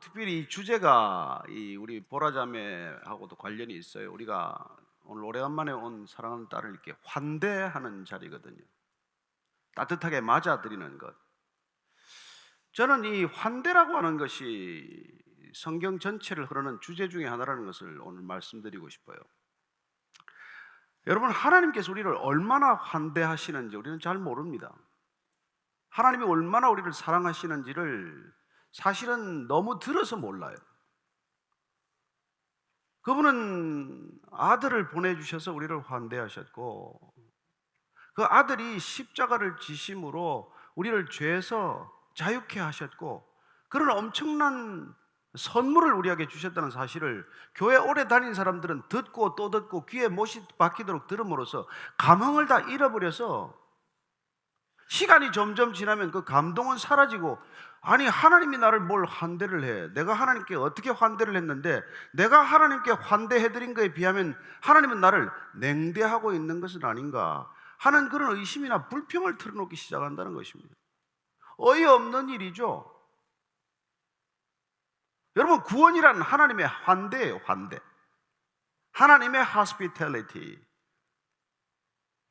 특별히 이 주제가 우리 보라자매하고도 관련이 있어요. 우리가 오늘 오래간만에 온 사랑하는 딸을 이렇게 환대하는 자리거든요. 따뜻하게 맞아들이는 것. 저는 이 환대라고 하는 것이 성경 전체를 흐르는 주제 중에 하나라는 것을 오늘 말씀드리고 싶어요. 여러분, 하나님께서 우리를 얼마나 환대하시는지 우리는 잘 모릅니다. 하나님이 얼마나 우리를 사랑하시는지를 사실은 너무 들어서 몰라요. 그분은 아들을 보내주셔서 우리를 환대하셨고, 그 아들이 십자가를 지심으로 우리를 죄에서 자유케 하셨고, 그런 엄청난 선물을 우리에게 주셨다는 사실을 교회 오래 다닌 사람들은 듣고 또 듣고 귀에 못이 박히도록 들음으로써 감흥을 다 잃어버려서 시간이 점점 지나면 그 감동은 사라지고, 아니 하나님이 나를 뭘 환대를 해, 내가 하나님께 어떻게 환대를 했는데 내가 하나님께 환대해드린 거에 비하면 하나님은 나를 냉대하고 있는 것은 아닌가 하는 그런 의심이나 불평을 털어놓기 시작한다는 것입니다. 어이없는 일이죠. 여러분, 구원이란 하나님의 환대예요. 환대, 하나님의 hospitality.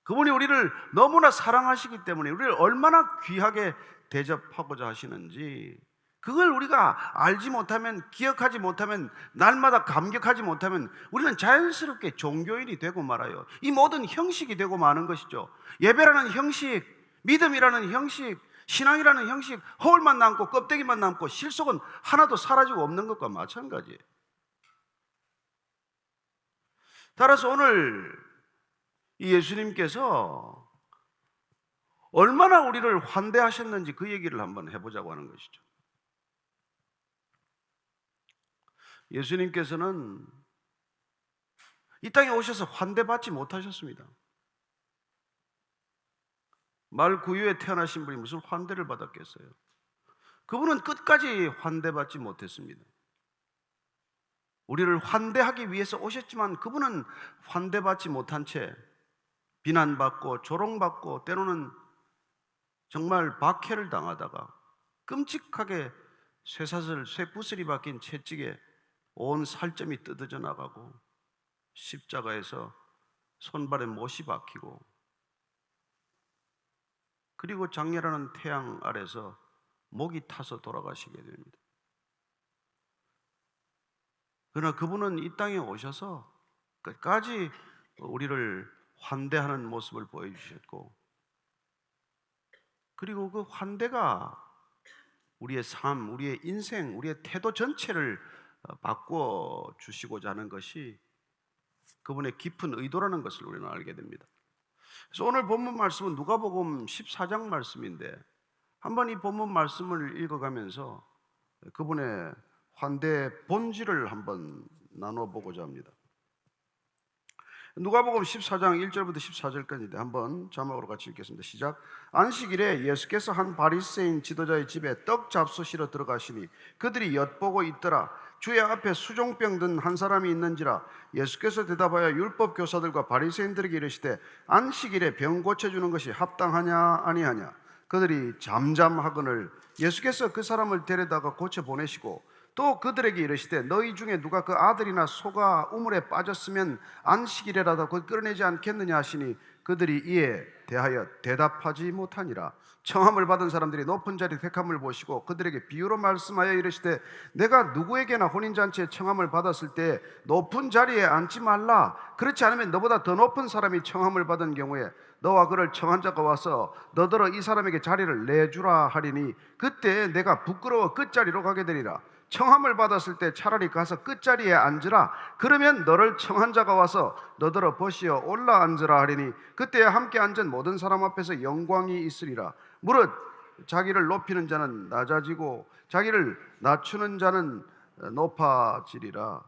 그분이 우리를 너무나 사랑하시기 때문에 우리를 얼마나 귀하게 대접하고자 하시는지, 그걸 우리가 알지 못하면, 기억하지 못하면, 날마다 감격하지 못하면 우리는 자연스럽게 종교인이 되고 말아요. 이 모든 형식이 되고 마는 것이죠. 예배라는 형식, 믿음이라는 형식, 신앙이라는 형식, 허울만 남고 껍데기만 남고 실속은 하나도 사라지고 없는 것과 마찬가지예요. 따라서 오늘 이 예수님께서 얼마나 우리를 환대하셨는지 그 얘기를 한번 해보자고 하는 것이죠. 예수님께서는 이 땅에 오셔서 환대받지 못하셨습니다. 말 구유에 태어나신 분이 무슨 환대를 받았겠어요? 그분은 끝까지 환대받지 못했습니다. 우리를 환대하기 위해서 오셨지만 그분은 환대받지 못한 채 비난받고 조롱받고 때로는 정말 박해를 당하다가 끔찍하게 쇠부슬이 박힌 채찍에 온 살점이 뜯어져 나가고 십자가에서 손발에 못이 박히고, 그리고 장렬하는 태양 아래서 목이 타서 돌아가시게 됩니다. 그러나 그분은 이 땅에 오셔서 끝까지 우리를 환대하는 모습을 보여주셨고, 그리고 그 환대가 우리의 삶, 우리의 인생, 우리의 태도 전체를 바꿔 주시고자 하는 것이 그분의 깊은 의도라는 것을 우리는 알게 됩니다. 그래서 오늘 본문 말씀은 누가복음 14장 말씀인데, 한번 이 본문 말씀을 읽어가면서 그분의 환대 본질을 한번 나눠보고자 합니다. 누가복음 14장 1절부터 14절까지인데 한번 자막으로 같이 읽겠습니다. 시작. 안식일에 예수께서 한 바리새인 지도자의 집에 떡 잡수시러 들어가시니 그들이 엿보고 있더라. 주의 앞에 수종병 든 한 사람이 있는지라. 예수께서 대답하여 율법 교사들과 바리새인들에게 이르시되 안식일에 병 고쳐주는 것이 합당하냐 아니하냐. 그들이 잠잠하거늘 예수께서 그 사람을 데려다가 고쳐 보내시고 또 그들에게 이르시되 너희 중에 누가 그 아들이나 소가 우물에 빠졌으면 안식일에라도 그걸 끌어내지 않겠느냐 하시니 그들이 이에 대하여 대답하지 못하니라. 청함을 받은 사람들이 높은 자리 택함을 보시고 그들에게 비유로 말씀하여 이르시되 내가 누구에게나 혼인잔치에 청함을 받았을 때 높은 자리에 앉지 말라. 그렇지 않으면 너보다 더 높은 사람이 청함을 받은 경우에 너와 그를 청한 자가 와서 너더러 이 사람에게 자리를 내주라 하리니 그때 내가 부끄러워 끝자리로 가게 되리라. 청함을 받았을 때 차라리 가서 끝자리에 앉으라. 그러면 너를 청한 자가 와서 너더러 버시어 올라 앉으라 하리니 그때 함께 앉은 모든 사람 앞에서 영광이 있으리라. 무릇 자기를 높이는 자는 낮아지고 자기를 낮추는 자는 높아지리라.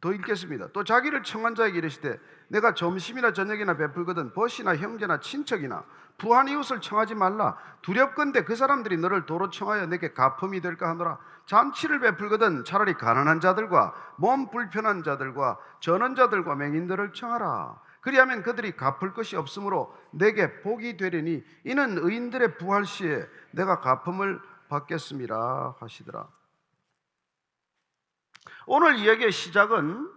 더 읽겠습니다. 또 자기를 청한 자에게 이르시되 내가 점심이나 저녁이나 베풀거든 벗이나 형제나 친척이나 부한 이웃을 청하지 말라. 두렵건대 그 사람들이 너를 도로 청하여 내게 가품이 될까 하노라. 잔치를 베풀거든 차라리 가난한 자들과 몸 불편한 자들과 전원자들과 맹인들을 청하라. 그리하면 그들이 갚을 것이 없으므로 내게 복이 되리니 이는 의인들의 부활 시에 내가 가품을 받겠음이라 하시더라. 오늘 이야기의 시작은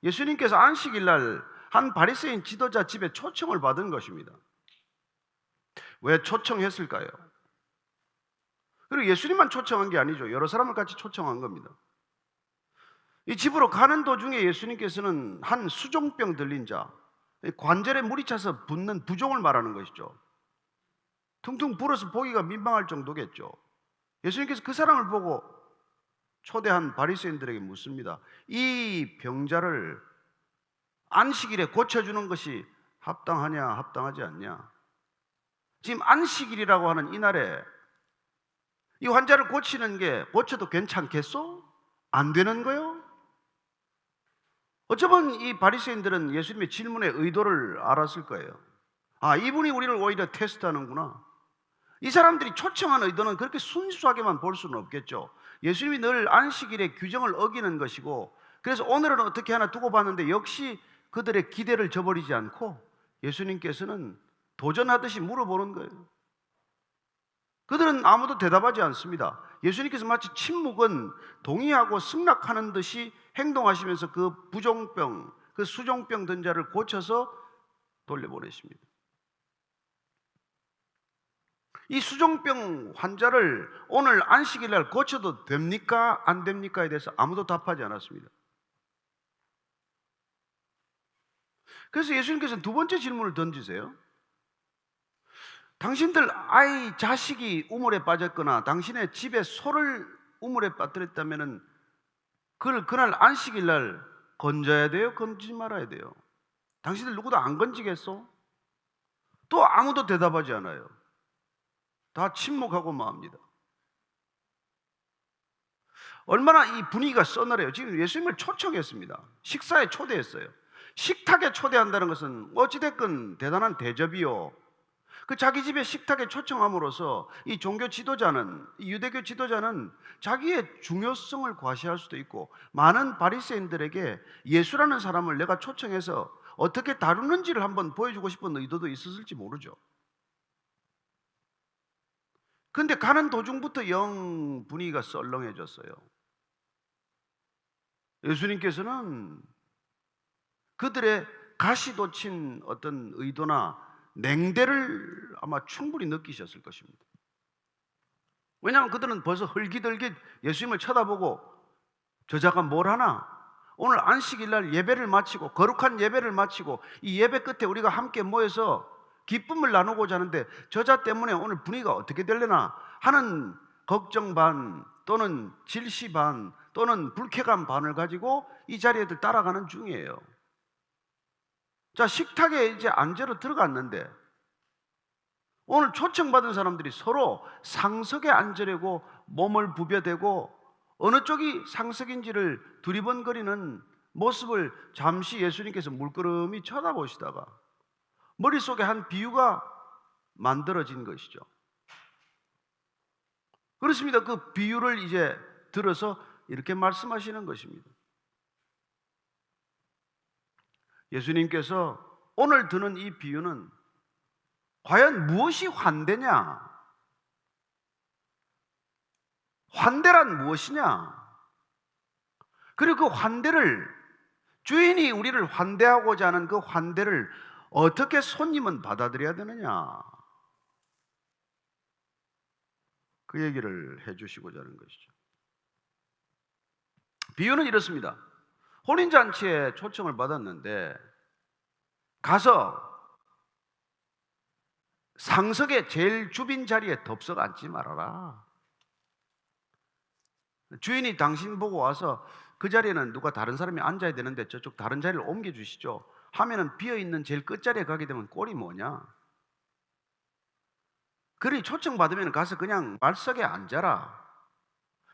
예수님께서 안식일 날 한 바리새인 지도자 집에 초청을 받은 것입니다. 왜 초청했을까요? 그리고 예수님만 초청한 게 아니죠. 여러 사람을 같이 초청한 겁니다. 이 집으로 가는 도중에 예수님께서는 한 수종병 들린 자, 관절에 물이 차서 붓는 부종을 말하는 것이죠. 퉁퉁 불어서 보기가 민망할 정도겠죠. 예수님께서 그 사람을 보고 초대한 바리새인들에게 묻습니다. 이 병자를 안식일에 고쳐주는 것이 합당하냐 합당하지 않냐. 지금 안식일이라고 하는 이날에 이 환자를 고치는 게 고쳐도 괜찮겠소? 안 되는 거요? 어쩌면 이 바리새인들은 예수님의 질문의 의도를 알았을 거예요. 아, 이분이 우리를 오히려 테스트하는구나. 이 사람들이 초청한 의도는 그렇게 순수하게만 볼 수는 없겠죠. 예수님이 늘 안식일의 규정을 어기는 것이고, 그래서 오늘은 어떻게 하나 두고 봤는데 역시 그들의 기대를 저버리지 않고 예수님께서는 도전하듯이 물어보는 거예요. 그들은 아무도 대답하지 않습니다. 예수님께서 마치 침묵은 동의하고 승낙하는 듯이 행동하시면서 그 부종병, 그 수종병 든 자를 고쳐서 돌려보내십니다. 이 수종병 환자를 오늘 안식일 날 고쳐도 됩니까? 안 됩니까에 대해서 아무도 답하지 않았습니다. 그래서 예수님께서는 두 번째 질문을 던지세요. 당신들 자식이 우물에 빠졌거나 당신의 집에 소를 우물에 빠뜨렸다면 그걸 그날 안식일 날 건져야 돼요? 건지지 말아야 돼요? 당신들 누구도 안 건지겠어? 또 아무도 대답하지 않아요. 다 침묵하고 맙니다. 얼마나 이 분위기가 서늘해요. 지금 예수님을 초청했습니다. 식사에 초대했어요. 식탁에 초대한다는 것은 어찌됐건 대단한 대접이요. 그 자기 집에 식탁에 초청함으로써 이 종교 지도자는, 이 유대교 지도자는 자기의 중요성을 과시할 수도 있고, 많은 바리새인들에게 예수라는 사람을 내가 초청해서 어떻게 다루는지를 한번 보여주고 싶은 의도도 있었을지 모르죠. 근데 가는 도중부터 영 분위기가 썰렁해졌어요. 예수님께서는 그들의 가시돋친 어떤 의도나 냉대를 아마 충분히 느끼셨을 것입니다. 왜냐하면 그들은 벌써 헐기덜기 예수님을 쳐다보고 저 자가 뭘 하나? 오늘 안식일 날 예배를 마치고 거룩한 예배를 마치고 이 예배 끝에 우리가 함께 모여서 기쁨을 나누고자 하는데 저자 때문에 오늘 분위기가 어떻게 되려나 하는 걱정 반 또는 질시 반 또는 불쾌감 반을 가지고 이 자리에들 따라가는 중이에요. 자, 식탁에 이제 앉으러 들어갔는데 오늘 초청받은 사람들이 서로 상석에 앉으려고 몸을 부벼대고 어느 쪽이 상석인지를 두리번거리는 모습을 잠시 예수님께서 물끄러미 쳐다보시다가 머릿속에 한 비유가 만들어진 것이죠. 그렇습니다. 그 비유를 이제 들어서 이렇게 말씀하시는 것입니다. 예수님께서 오늘 드는 이 비유는 과연 무엇이 환대냐? 환대란 무엇이냐? 그리고 그 환대를, 주인이 우리를 환대하고자 하는 그 환대를 어떻게 손님은 받아들여야 되느냐? 그 얘기를 해주시고자 하는 것이죠. 비유는 이렇습니다. 혼인잔치에 초청을 받았는데 가서 상석의 제일 주빈 자리에 덥석 앉지 말아라. 주인이 당신 보고 와서 그 자리에는 누가 다른 사람이 앉아야 되는데 저쪽 다른 자리를 옮겨주시죠 하면은 비어있는 제일 끝자리에 가게 되면 꼴이 뭐냐? 그러니 초청받으면 가서 그냥 말석에 앉아라.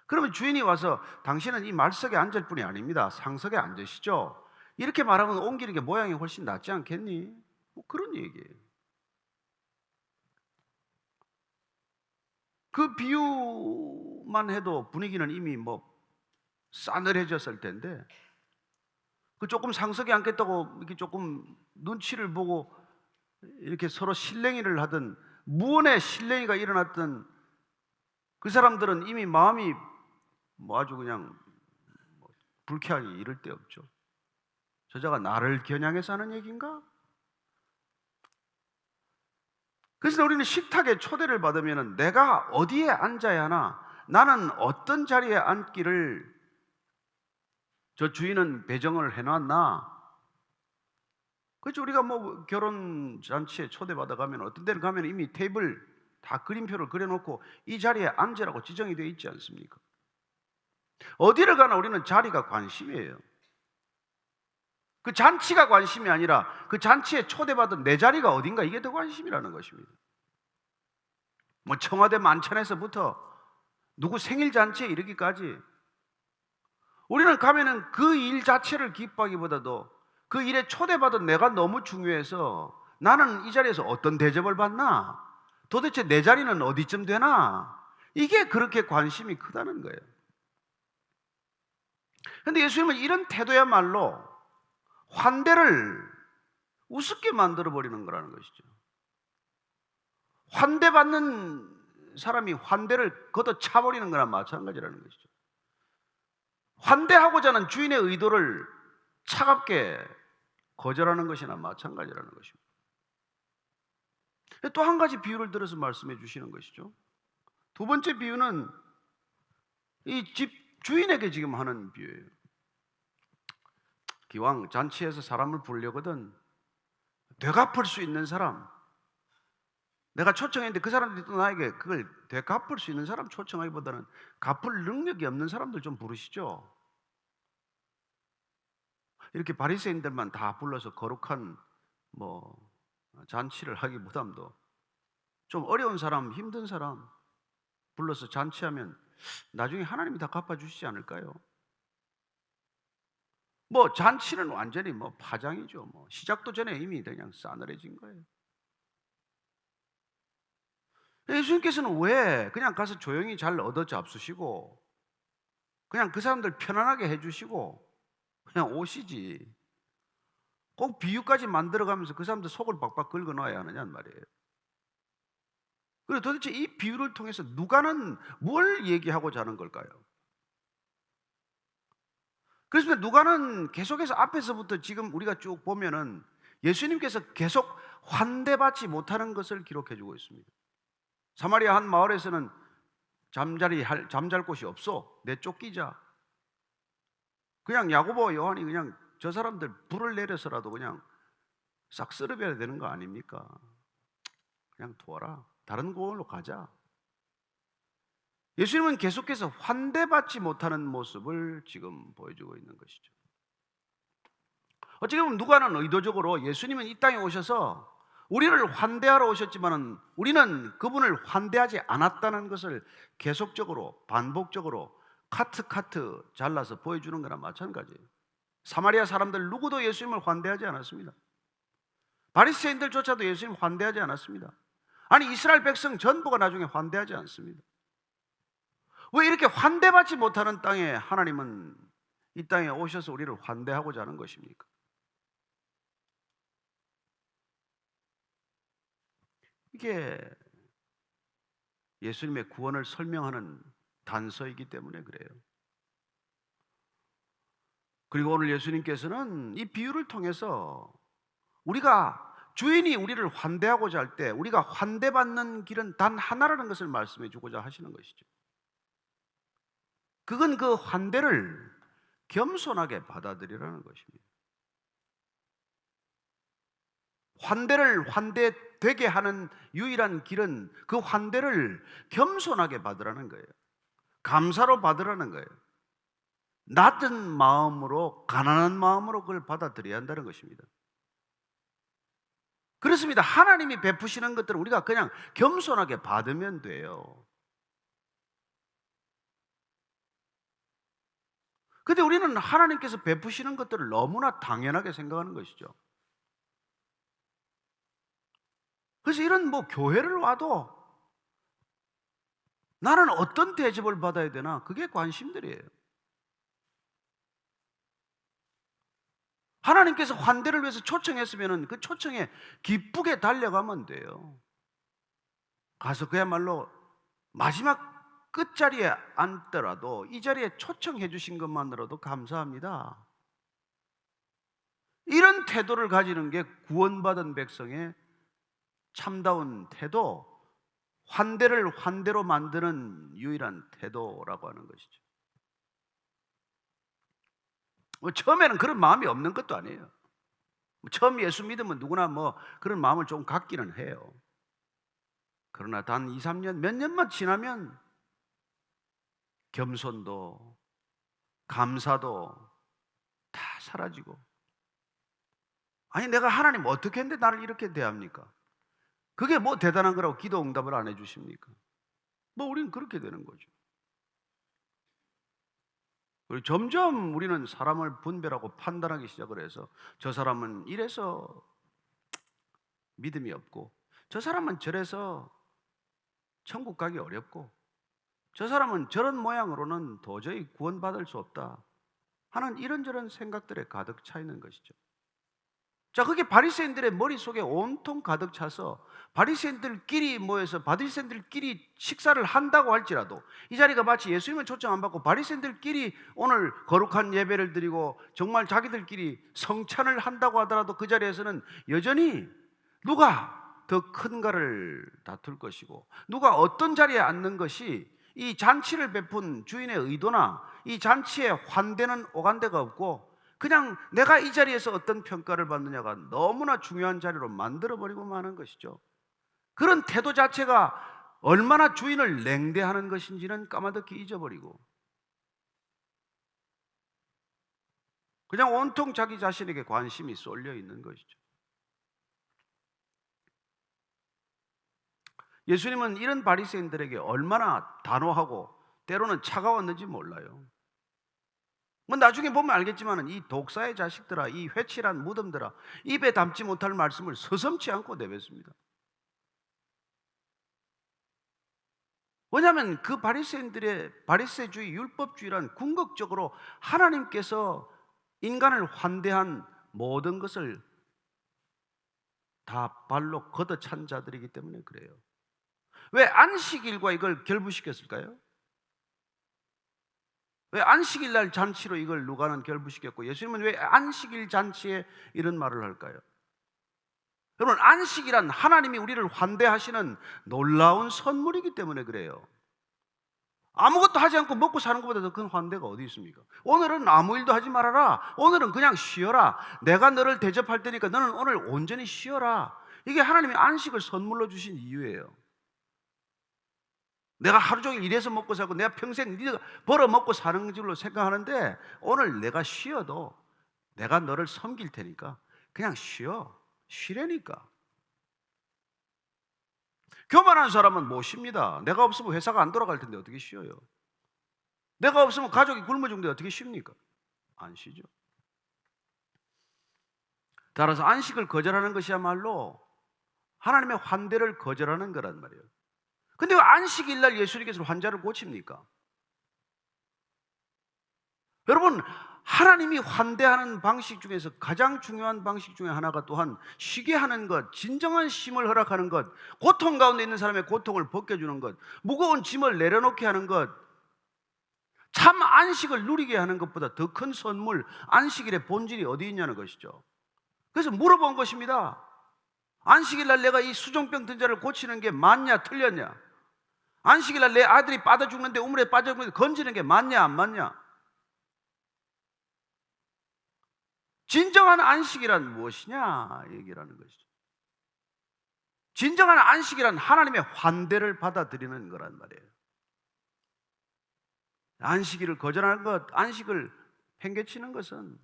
그러면 주인이 와서 당신은 이 말석에 앉을 분이 아닙니다. 상석에 앉으시죠. 이렇게 말하면 옮기는 게 모양이 훨씬 낫지 않겠니? 뭐 그런 얘기예요. 그 비유만 해도 분위기는 이미 뭐 싸늘해졌을 텐데 그 조금 상석에 앉겠다고 이렇게 조금 눈치를 보고 이렇게 서로 실랭이를 하던 무언의 실랭이가 일어났던 그 사람들은 이미 마음이 뭐 아주 그냥 불쾌하기 이를 데 없죠. 저자가 나를 겨냥해서 하는 얘기인가? 그래서 우리는 식탁에 초대를 받으면 내가 어디에 앉아야 하나, 나는 어떤 자리에 앉기를 저 주인은 배정을 해놨나? 그렇죠. 우리가 뭐 결혼 잔치에 초대받아 가면 어떤 데를 가면 이미 테이블 다 그림표를 그려놓고 이 자리에 앉으라고 지정이 되어 있지 않습니까? 어디를 가나 우리는 자리가 관심이에요. 그 잔치가 관심이 아니라 그 잔치에 초대받은 내 자리가 어딘가, 이게 더 관심이라는 것입니다. 뭐 청와대 만찬에서부터 누구 생일 잔치에 이르기까지 우리는 가면은 그 일 자체를 기뻐하기보다도 그 일에 초대받은 내가 너무 중요해서 나는 이 자리에서 어떤 대접을 받나? 도대체 내 자리는 어디쯤 되나? 이게 그렇게 관심이 크다는 거예요. 그런데 예수님은 이런 태도야말로 환대를 우습게 만들어 버리는 거라는 것이죠. 환대받는 사람이 환대를 걷어차버리는 거나 마찬가지라는 것이죠. 환대하고자 하는 주인의 의도를 차갑게 거절하는 것이나 마찬가지라는 것입니다. 또 한 가지 비유를 들어서 말씀해 주시는 것이죠. 두 번째 비유는 이 집 주인에게 지금 하는 비유예요. 기왕 잔치에서 사람을 부르려거든 되갚을 수 있는 사람, 내가 초청했는데 그 사람들이 또 나에게 그걸 되갚을 수 있는 사람 초청하기보다는 갚을 능력이 없는 사람들 좀 부르시죠. 이렇게 바리새인들만 다 불러서 거룩한 잔치를 하기보다도 좀 어려운 사람, 힘든 사람 불러서 잔치하면 나중에 하나님이 다 갚아주시지 않을까요? 잔치는 완전히 파장이죠. 시작도 전에 이미 그냥 싸늘해진 거예요. 예수님께서는 왜 그냥 가서 조용히 잘 얻어 잡수시고 그냥 그 사람들 편안하게 해주시고 그냥 오시지, 꼭 비유까지 만들어가면서 그 사람들 속을 박박 긁어놔야 하느냐는 말이에요. 그리고 도대체 이 비유를 통해서 누가는 뭘 얘기하고자 하는 걸까요? 그래서 누가는 계속해서 앞에서부터 지금 우리가 쭉 보면은 예수님께서 계속 환대받지 못하는 것을 기록해주고 있습니다. 사마리아 한 마을에서는 잠잘 곳이 없어, 내쫓기자. 그냥 야고보와 요한이 그냥 저 사람들 불을 내려서라도 그냥 싹 쓸어버려야 되는 거 아닙니까? 그냥 두어라, 다른 곳으로 가자. 예수님은 계속해서 환대받지 못하는 모습을 지금 보여주고 있는 것이죠. 어찌 보면 누가는 의도적으로 예수님은 이 땅에 오셔서 우리를 환대하러 오셨지만 우리는 그분을 환대하지 않았다는 것을 계속적으로 반복적으로 카트 잘라서 보여주는 거나 마찬가지예요. 사마리아 사람들 누구도 예수님을 환대하지 않았습니다. 바리새인들조차도 예수님 환대하지 않았습니다. 아니 이스라엘 백성 전부가 나중에 환대하지 않습니다. 왜 이렇게 환대받지 못하는 땅에 하나님은 이 땅에 오셔서 우리를 환대하고자 하는 것입니까? 이게 예수님의 구원을 설명하는 단서이기 때문에 그래요. 그리고 오늘 예수님께서는 이 비유를 통해서 우리가 주인이 우리를 환대하고자 할 때 우리가 환대받는 길은 단 하나라는 것을 말씀해 주고자 하시는 것이죠. 그건 그 환대를 겸손하게 받아들이라는 것입니다. 환대를 환대되게 하는 유일한 길은 그 환대를 겸손하게 받으라는 거예요. 감사로 받으라는 거예요. 낮은 마음으로, 가난한 마음으로 그걸 받아들여야 한다는 것입니다. 그렇습니다. 하나님이 베푸시는 것들을 우리가 그냥 겸손하게 받으면 돼요. 근데 우리는 하나님께서 베푸시는 것들을 너무나 당연하게 생각하는 것이죠. 그래서 이런 교회를 와도 나는 어떤 대접을 받아야 되나, 그게 관심들이에요. 하나님께서 환대를 위해서 초청했으면 그 초청에 기쁘게 달려가면 돼요. 가서 그야말로 마지막 끝자리에 앉더라도 이 자리에 초청해 주신 것만으로도 감사합니다. 이런 태도를 가지는 게 구원받은 백성의 참다운 태도, 환대를 환대로 만드는 유일한 태도라고 하는 것이죠. 처음에는 그런 마음이 없는 것도 아니에요. 처음 예수 믿으면 누구나 그런 마음을 좀 갖기는 해요. 그러나 단 2, 3년, 몇 년만 지나면 겸손도 감사도 다 사라지고, 아니 내가 하나님 어떻게 했는데 나를 이렇게 대합니까? 그게 대단한 거라고 기도 응답을 안 해주십니까? 우리는 그렇게 되는 거죠. 그리고 점점 우리는 사람을 분별하고 판단하기 시작을 해서 저 사람은 이래서 믿음이 없고, 저 사람은 저래서 천국 가기 어렵고, 저 사람은 저런 모양으로는 도저히 구원받을 수 없다 하는 이런저런 생각들에 가득 차 있는 것이죠. 자, 그게 바리새인들의 머릿속에 온통 가득 차서 바리새인들끼리 모여서 바리새인들끼리 식사를 한다고 할지라도, 이 자리가 마치 예수님을 초청 안 받고 바리새인들끼리 오늘 거룩한 예배를 드리고 정말 자기들끼리 성찬을 한다고 하더라도 그 자리에서는 여전히 누가 더 큰가를 다툴 것이고, 누가 어떤 자리에 앉는 것이 이 잔치를 베푼 주인의 의도나 이 잔치에 환대는 오간데가 없고, 그냥 내가 이 자리에서 어떤 평가를 받느냐가 너무나 중요한 자리로 만들어버리고 마는 것이죠. 그런 태도 자체가 얼마나 주인을 냉대하는 것인지는 까마득히 잊어버리고 그냥 온통 자기 자신에게 관심이 쏠려 있는 것이죠. 예수님은 이런 바리새인들에게 얼마나 단호하고 때로는 차가웠는지 몰라요. 나중에 보면 알겠지만 이 독사의 자식들아, 이 회칠한 무덤들아, 입에 담지 못할 말씀을 서슴지 않고 내뱉습니다. 왜냐하면 그 바리새주의 율법주의란 궁극적으로 하나님께서 인간을 환대한 모든 것을 다 발로 걷어찬 자들이기 때문에 그래요. 왜 안식일과 이걸 결부시켰을까요? 왜 안식일 날 잔치로 이걸 누가는 결부시켰고, 예수님은 왜 안식일 잔치에 이런 말을 할까요? 여러분, 안식이란 하나님이 우리를 환대하시는 놀라운 선물이기 때문에 그래요. 아무것도 하지 않고 먹고 사는 것보다 더 큰 환대가 어디 있습니까? 오늘은 아무 일도 하지 말아라. 오늘은 그냥 쉬어라. 내가 너를 대접할 테니까 너는 오늘 온전히 쉬어라. 이게 하나님이 안식을 선물로 주신 이유예요. 내가 하루 종일 일해서 먹고 살고 내가 평생 네가 벌어 먹고 사는 줄로 생각하는데, 오늘 내가 쉬어도 내가 너를 섬길 테니까 그냥 쉬라니까. 교만한 사람은 못 쉽니다. 내가 없으면 회사가 안 돌아갈 텐데 어떻게 쉬어요? 내가 없으면 가족이 굶어 죽는데 어떻게 쉽니까? 안 쉬죠. 따라서 안식을 거절하는 것이야말로 하나님의 환대를 거절하는 거란 말이에요. 근데 왜 안식일 날 예수님께서 환자를 고칩니까? 여러분, 하나님이 환대하는 방식 중에서 가장 중요한 방식 중에 하나가 또한 쉬게 하는 것, 진정한 쉼을 허락하는 것, 고통 가운데 있는 사람의 고통을 벗겨주는 것, 무거운 짐을 내려놓게 하는 것, 참 안식을 누리게 하는 것보다 더 큰 선물, 안식일의 본질이 어디 있냐는 것이죠. 그래서 물어본 것입니다. 안식일 날 내가 이 수종병 든 자를 고치는 게 맞냐 틀렸냐? 안식일 날 내 아들이 빠져 죽는데 우물에 빠져 죽는데 건지는 게 맞냐 안 맞냐? 진정한 안식이란 무엇이냐 얘기라는 것이죠. 진정한 안식이란 하나님의 환대를 받아들이는 거란 말이에요. 안식일을 거절하는 것, 안식을 팽개치는 것은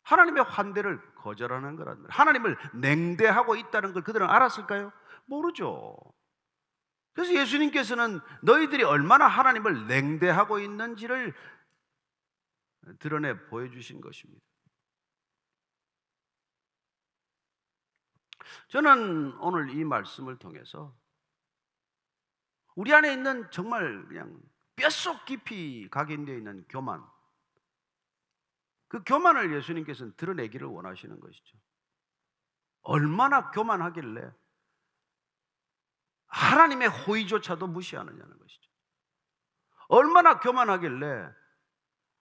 하나님의 환대를 거절하는 거란 말이에요. 하나님을 냉대하고 있다는 걸 그들은 알았을까요? 모르죠. 그래서 예수님께서는 너희들이 얼마나 하나님을 냉대하고 있는지를 드러내 보여주신 것입니다. 저는 오늘 이 말씀을 통해서 우리 안에 있는 정말 그냥 뼛속 깊이 각인되어 있는 교만, 그 교만을 예수님께서는 드러내기를 원하시는 것이죠. 얼마나 교만하길래 하나님의 호의조차도 무시하느냐는 것이죠. 얼마나 교만하길래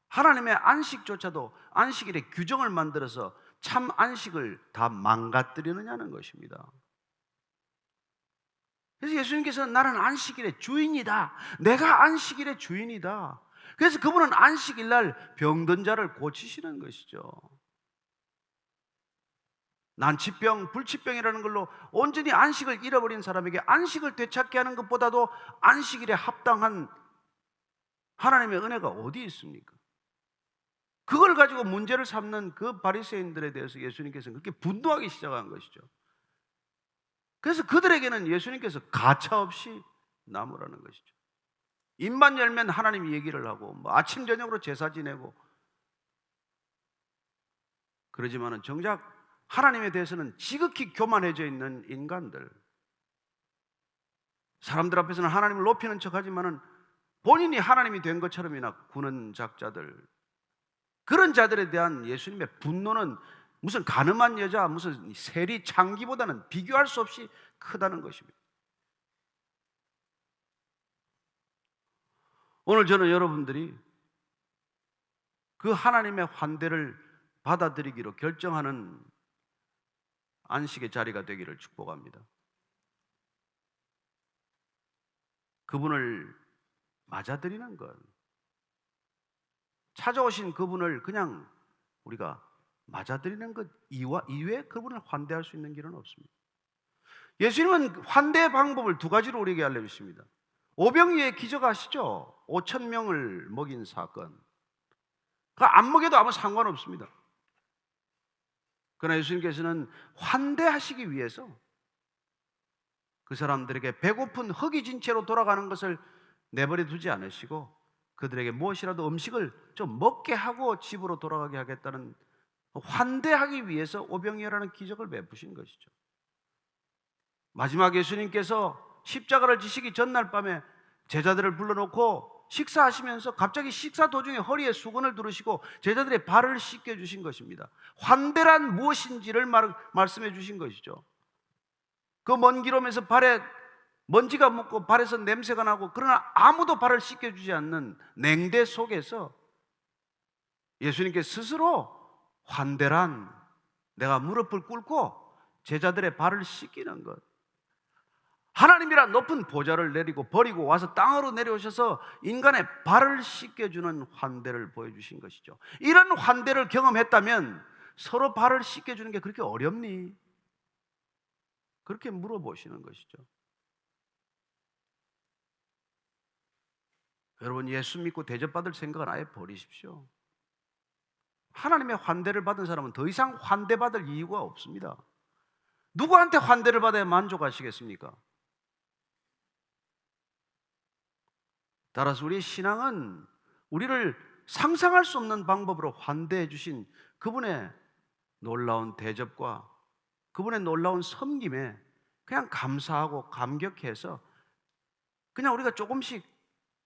하나님의 안식조차도 안식일에 규정을 만들어서 참 안식을 다 망가뜨리느냐는 것입니다. 그래서 예수님께서는 나는 안식일의 주인이다. 내가 안식일의 주인이다. 그래서 그분은 안식일 날 병든 자를 고치시는 것이죠. 난치병, 불치병이라는 걸로 온전히 안식을 잃어버린 사람에게 안식을 되찾게 하는 것보다도 안식일에 합당한 하나님의 은혜가 어디 있습니까? 그걸 가지고 문제를 삼는 그 바리새인들에 대해서 예수님께서는 그렇게 분노하기 시작한 것이죠. 그래서 그들에게는 예수님께서 가차없이 나무라는 것이죠. 입만 열면 하나님 얘기를 하고 아침 저녁으로 제사 지내고, 그러지만은 정작 하나님에 대해서는 지극히 교만해져 있는 인간들, 사람들 앞에서는 하나님을 높이는 척하지만은 본인이 하나님이 된 것처럼이나 구는 작자들, 그런 자들에 대한 예수님의 분노는 무슨 가늠한 여자, 무슨 세리 창기보다는 비교할 수 없이 크다는 것입니다. 오늘 저는 여러분들이 그 하나님의 환대를 받아들이기로 결정하는 안식의 자리가 되기를 축복합니다. 그분을 맞아들이는 것, 찾아오신 그분을 그냥 우리가 맞아들이는 것 이외에 그분을 환대할 수 있는 길은 없습니다. 예수님은 환대의 방법을 두 가지로 우리에게 알려주십니다. 오병이의 기적 아시죠? 5천 명을 먹인 사건. 안 먹여도 아무 상관없습니다. 그러나 예수님께서는 환대하시기 위해서 그 사람들에게 배고픈 허기진 채로 돌아가는 것을 내버려 두지 않으시고 그들에게 무엇이라도 음식을 좀 먹게 하고 집으로 돌아가게 하겠다는, 환대하기 위해서 오병이어라는 기적을 베푸신 것이죠. 마지막 예수님께서 십자가를 지시기 전날 밤에 제자들을 불러놓고 식사하시면서 갑자기 식사 도중에 허리에 수건을 두르시고 제자들의 발을 씻겨 주신 것입니다. 환대란 무엇인지를 말씀해 주신 것이죠. 그 먼 길 오면서 발에 먼지가 묻고 발에서 냄새가 나고, 그러나 아무도 발을 씻겨주지 않는 냉대 속에서 예수님께서 스스로 환대란 내가 무릎을 꿇고 제자들의 발을 씻기는 것, 하나님이란 높은 보좌를 내리고 버리고 와서 땅으로 내려오셔서 인간의 발을 씻겨주는 환대를 보여주신 것이죠. 이런 환대를 경험했다면 서로 발을 씻겨주는 게 그렇게 어렵니? 그렇게 물어보시는 것이죠. 여러분, 예수 믿고 대접받을 생각은 아예 버리십시오. 하나님의 환대를 받은 사람은 더 이상 환대받을 이유가 없습니다. 누구한테 환대를 받아야 만족하시겠습니까? 따라서 우리의 신앙은 우리를 상상할 수 없는 방법으로 환대해 주신 그분의 놀라운 대접과 그분의 놀라운 섬김에 그냥 감사하고 감격해서 그냥 우리가 조금씩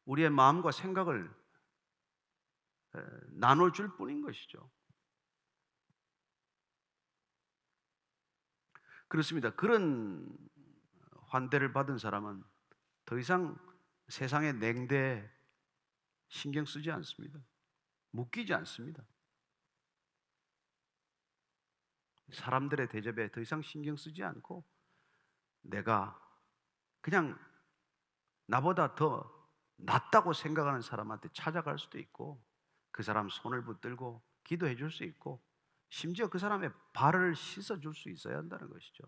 우리의 마음과 생각을 나눠줄 뿐인 것이죠. 그렇습니다. 그런 환대를 받은 사람은 더 이상 세상의 냉대에 신경 쓰지 않습니다. 묶이지 않습니다. 사람들의 대접에 더 이상 신경 쓰지 않고 내가 그냥 나보다 더 낫다고 생각하는 사람한테 찾아갈 수도 있고 그 사람 손을 붙들고 기도해 줄 수 있고 심지어 그 사람의 발을 씻어 줄 수 있어야 한다는 것이죠.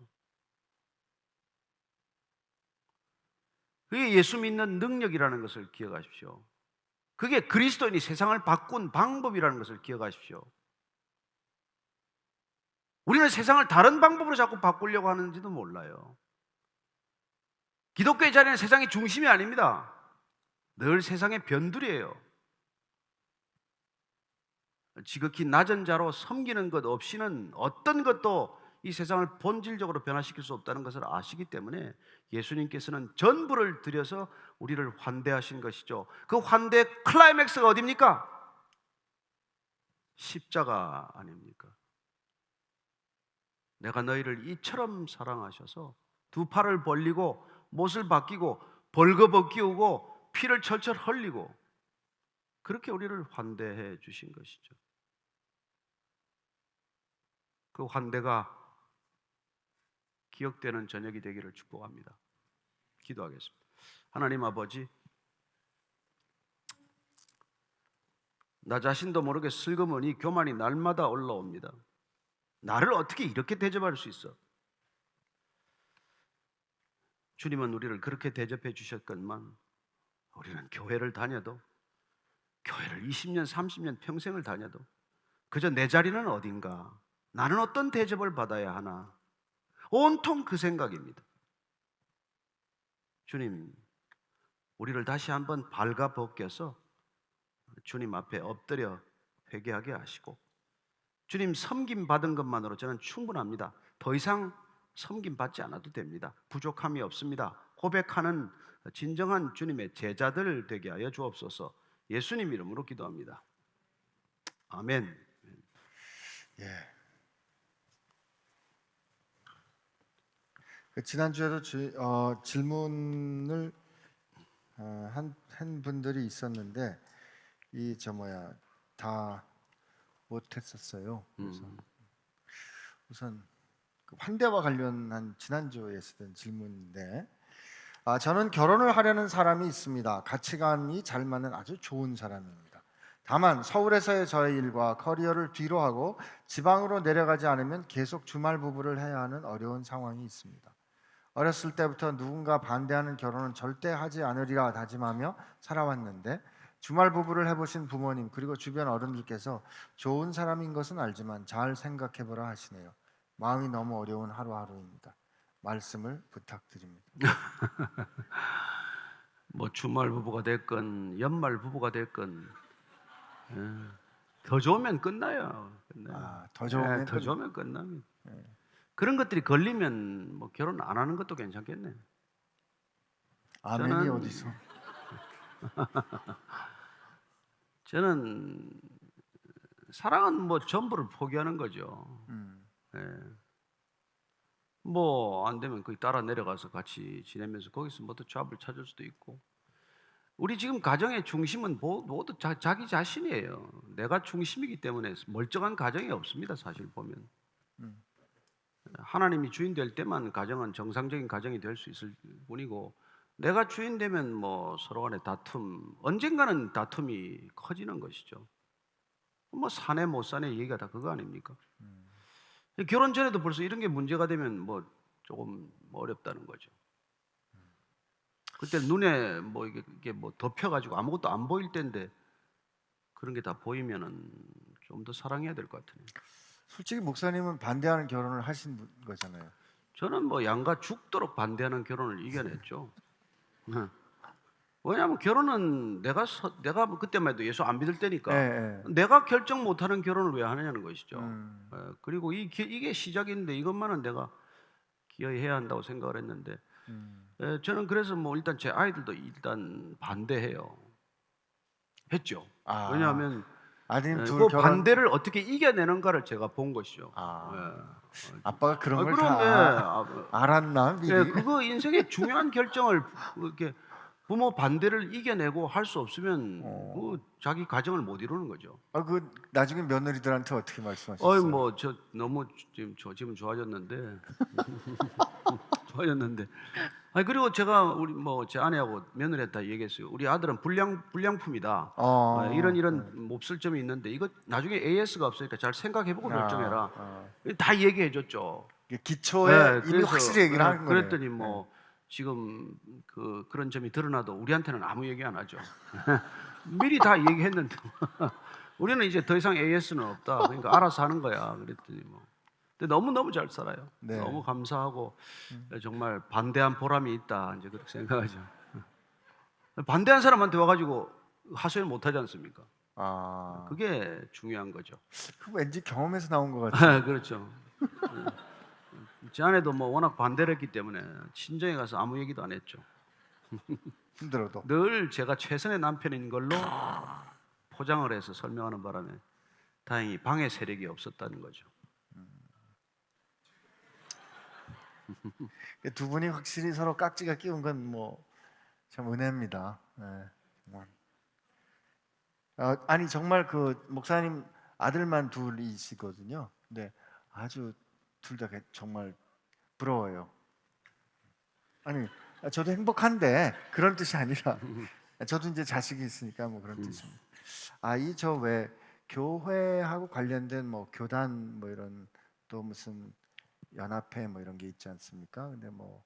그게 예수 믿는 능력이라는 것을 기억하십시오. 그게 그리스도인이 세상을 바꾼 방법이라는 것을 기억하십시오. 우리는 세상을 다른 방법으로 자꾸 바꾸려고 하는지도 몰라요. 기독교의 자리는 세상의 중심이 아닙니다. 늘 세상의 변두리예요. 지극히 낮은 자로 섬기는 것 없이는 어떤 것도 이 세상을 본질적으로 변화시킬 수 없다는 것을 아시기 때문에 예수님께서는 전부를 들여서 우리를 환대하신 것이죠. 그 환대의 클라이맥스가 어디입니까? 십자가 아닙니까? 내가 너희를 이처럼 사랑하셔서 두 팔을 벌리고 못을 벗기고 벌거벗기우고 피를 철철 흘리고 그렇게 우리를 환대해 주신 것이죠. 그 환대가 기억되는 저녁이 되기를 축복합니다. 기도하겠습니다. 하나님 아버지, 나 자신도 모르게 슬그머니 교만이 날마다 올라옵니다. 나를 어떻게 이렇게 대접할 수 있어? 주님은 우리를 그렇게 대접해 주셨건만 우리는 교회를 다녀도, 교회를 20년, 30년 평생을 다녀도 그저 내 자리는 어딘가, 나는 어떤 대접을 받아야 하나, 온통 그 생각입니다. 주님, 우리를 다시 한번 발가 벗겨서 주님 앞에 엎드려 회개하게 하시고, 주님 섬김 받은 것만으로 저는 충분합니다. 더 이상 섬김 받지 않아도 됩니다. 부족함이 없습니다. 고백하는 진정한 주님의 제자들 되게 하여 주옵소서. 예수님 이름으로 기도합니다. 아멘. 예. 지난주에도 질문을 한 분들이 있었는데 다 못했었어요. 그래서 우선 그 환대와 관련한 지난주에 쓰던 질문인데, 저는 결혼을 하려는 사람이 있습니다. 가치관이 잘 맞는 아주 좋은 사람입니다. 다만 서울에서의 저의 일과 커리어를 뒤로 하고 지방으로 내려가지 않으면 계속 주말 부부를 해야 하는 어려운 상황이 있습니다. 어렸을 때부터 누군가 반대하는 결혼은 절대 하지 않으리라 다짐하며 살아왔는데, 주말 부부를 해보신 부모님 그리고 주변 어른들께서 좋은 사람인 것은 알지만 잘 생각해보라 하시네요. 마음이 너무 어려운 하루하루입니다. 말씀을 부탁드립니다. 뭐 주말 부부가 됐건 연말 부부가 됐건 더 좋으면 끝나요. 더 좋으면 더 좋으면 끝납니다. 그런 것들이 걸리면 뭐 결혼 안 하는 것도 괜찮겠네. 아멘이 어디서? 저는 사랑은 뭐 전부를 포기하는 거죠. 뭐 안 되면 거기 따라 내려가서 같이 지내면서 거기서 뭐 또 조합을 찾을 수도 있고. 우리 지금 가정의 중심은 모두 자기 자신이에요. 내가 중심이기 때문에 멀쩡한 가정이 없습니다. 사실 보면 하나님이 주인 될 때만 가정은 정상적인 가정이 될 수 있을 뿐이고, 내가 주인 되면 뭐 서로 간의 다툼, 언젠가는 다툼이 커지는 것이죠. 뭐 사내 못 사내 얘기가 다 그거 아닙니까? 결혼 전에도 벌써 이런 게 문제가 되면 뭐 조금 어렵다는 거죠. 그때 눈에 뭐 이게 뭐 덮여가지고 아무것도 안 보일 때인데 그런 게 다 보이면은 좀 더 사랑해야 될 것 같으네요. 솔직히 목사님은 반대하는 결혼을 하신 거잖아요. 저는 뭐 양가 죽도록 반대하는 결혼을 이겨냈죠. 왜냐하면 결혼은 내가 그때만 해도 예수 안 믿을 때니까 내가 결정 못하는 결혼을 왜 하느냐는 것이죠. 그리고 이게 시작인데 이것만은 내가 기어이 해야 한다고 생각을 했는데, 저는 그래서 뭐 일단 제 아이들도 일단 반대해요. 했죠. 왜냐하면 그 반대를 어떻게 이겨내는가를 제가 본 것이죠. 아빠가 그런 걸 그럼 다 알았나 미리? 그거 인생의 중요한 결정을 이렇게 부모 반대를 이겨내고 할 수 없으면 자기 가정을 못 이루는 거죠. 그 나중에 며느리들한테 어떻게 말씀하셨어요? 뭐 저 너무 지금 좋아졌는데 좋아졌는데. 그리고 제가 우리 뭐 제 아내하고 며느리한테 다 얘기했어요. 우리 아들은 불량품이다. 이런 몹쓸 점이 있는데 이거 나중에 AS가 없으니까 잘 생각해보고 결정해라. 다 얘기해줬죠. 기초에 이미 확실히 얘기를 하는 거예요. 그랬더니 뭐 지금 그런 점이 드러나도 우리한테는 아무 얘기 안 하죠. 미리 다 얘기했는데 우리는 이제 더 이상 AS는 없다. 그러니까 알아서 하는 거야. 그랬더니 뭐. 근데 너무 잘 살아요. 너무 감사하고 정말 반대한 보람이 있다. 이제 그렇게 생각하죠. 반대한 사람한테 와가지고 하소연 못하지 않습니까? 그게 중요한 거죠. 그 왠지 경험에서 나온 것 같아요. 그렇죠. 제 아내도 뭐 워낙 반대를 했기 때문에 친정에 가서 아무 얘기도 안 했죠. 힘들어도 늘 제가 최선의 남편인 걸로 포장을 해서 설명하는 바람에 다행히 방해 세력이 없었다는 거죠. 두 분이 확실히 서로 깍지가 끼운 건 뭐 참 은혜입니다. 정말. 아니 정말 그 목사님 아들만 둘이시거든요. 근데 아주 둘 다 정말 부러워요. 아니 저도 행복한데 그런 뜻이 아니라 저도 이제 자식이 있으니까 뭐 그런 뜻입니다. 이 저 왜 교회하고 관련된 뭐 교단 뭐 이런 또 무슨 연합회 뭐 이런 게 있지 않습니까? 근데 뭐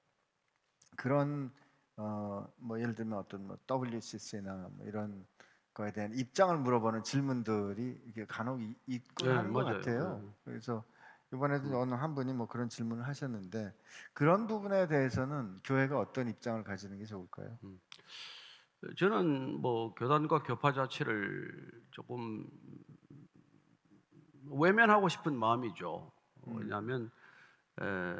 그런 뭐 예를 들면 어떤 뭐 WCC나 뭐 이런 거에 대한 입장을 물어보는 질문들이 이게 간혹 있곤 네, 하는 것 맞아요. 같아요. 그래서 이번에도 어느 한 분이 뭐 그런 질문을 하셨는데 그런 부분에 대해서는 교회가 어떤 입장을 가지는 게 좋을까요? 저는 뭐 교단과 교파 자체를 조금 외면하고 싶은 마음이죠. 왜냐하면 에,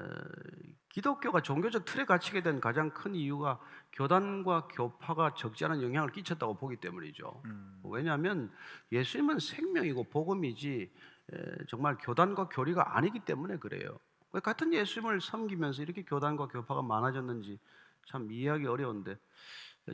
기독교가 종교적 틀에 갇히게 된 가장 큰 이유가 교단과 교파가 적지 않은 영향을 끼쳤다고 보기 때문이죠. 음, 왜냐하면 예수님은 생명이고 복음이지 정말 교단과 교리가 아니기 때문에 그래요. 왜 같은 예수님을 섬기면서 이렇게 교단과 교파가 많아졌는지 참 이해하기 어려운데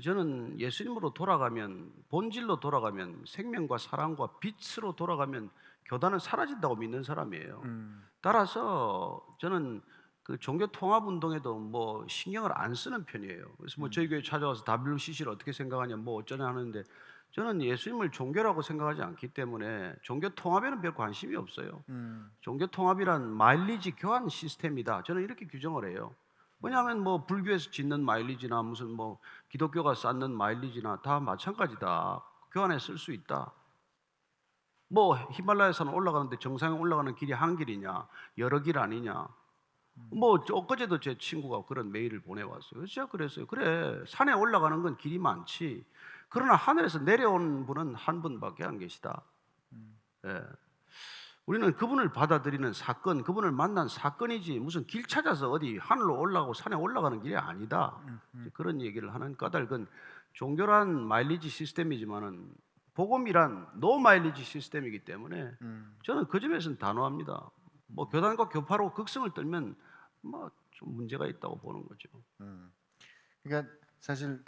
저는 예수님으로 돌아가면 본질로 돌아가면 생명과 사랑과 빛으로 돌아가면 교단은 사라진다고 믿는 사람이에요. 음, 따라서 저는 그 종교 통합 운동에도 뭐 신경을 안 쓰는 편이에요. 그래서 뭐 저희 교회 찾아와서 WCC를 어떻게 생각하냐 뭐 어쩌냐 하는데 저는 예수님을 종교라고 생각하지 않기 때문에 종교 통합에는 별 관심이 없어요. 음, 종교 통합이란 마일리지 교환 시스템이다. 저는 이렇게 규정을 해요. 왜냐하면 뭐 불교에서 짓는 마일리지나 무슨 뭐 기독교가 쌓는 마일리지나 다 마찬가지다. 교환에 쓸 수 있다. 뭐 히말라야 산 올라가는데 정상에 올라가는 길이 한 길이냐, 여러 길 아니냐. 뭐 엊그제도 제 친구가 그런 메일을 보내왔어요. 그래서 제가 그랬어요. 그래, 산에 올라가는 건 길이 많지. 그러나 하늘에서 내려온 분은 한 분밖에 안 계시다. 예. 우리는 그분을 받아들이는 사건, 그분을 만난 사건이지 무슨 길 찾아서 어디 하늘로 올라가고 산에 올라가는 길이 아니다. 이제 그런 얘기를 하는 까닭은 종교란 마일리지 시스템이지만은 복음이란 노 마일리지 시스템이기 때문에 음, 저는 그 점에서는 단호합니다. 뭐 교단과 교파로 극성을 떨면 뭐 좀 문제가 있다고 보는 거죠. 음. 그러니까 사실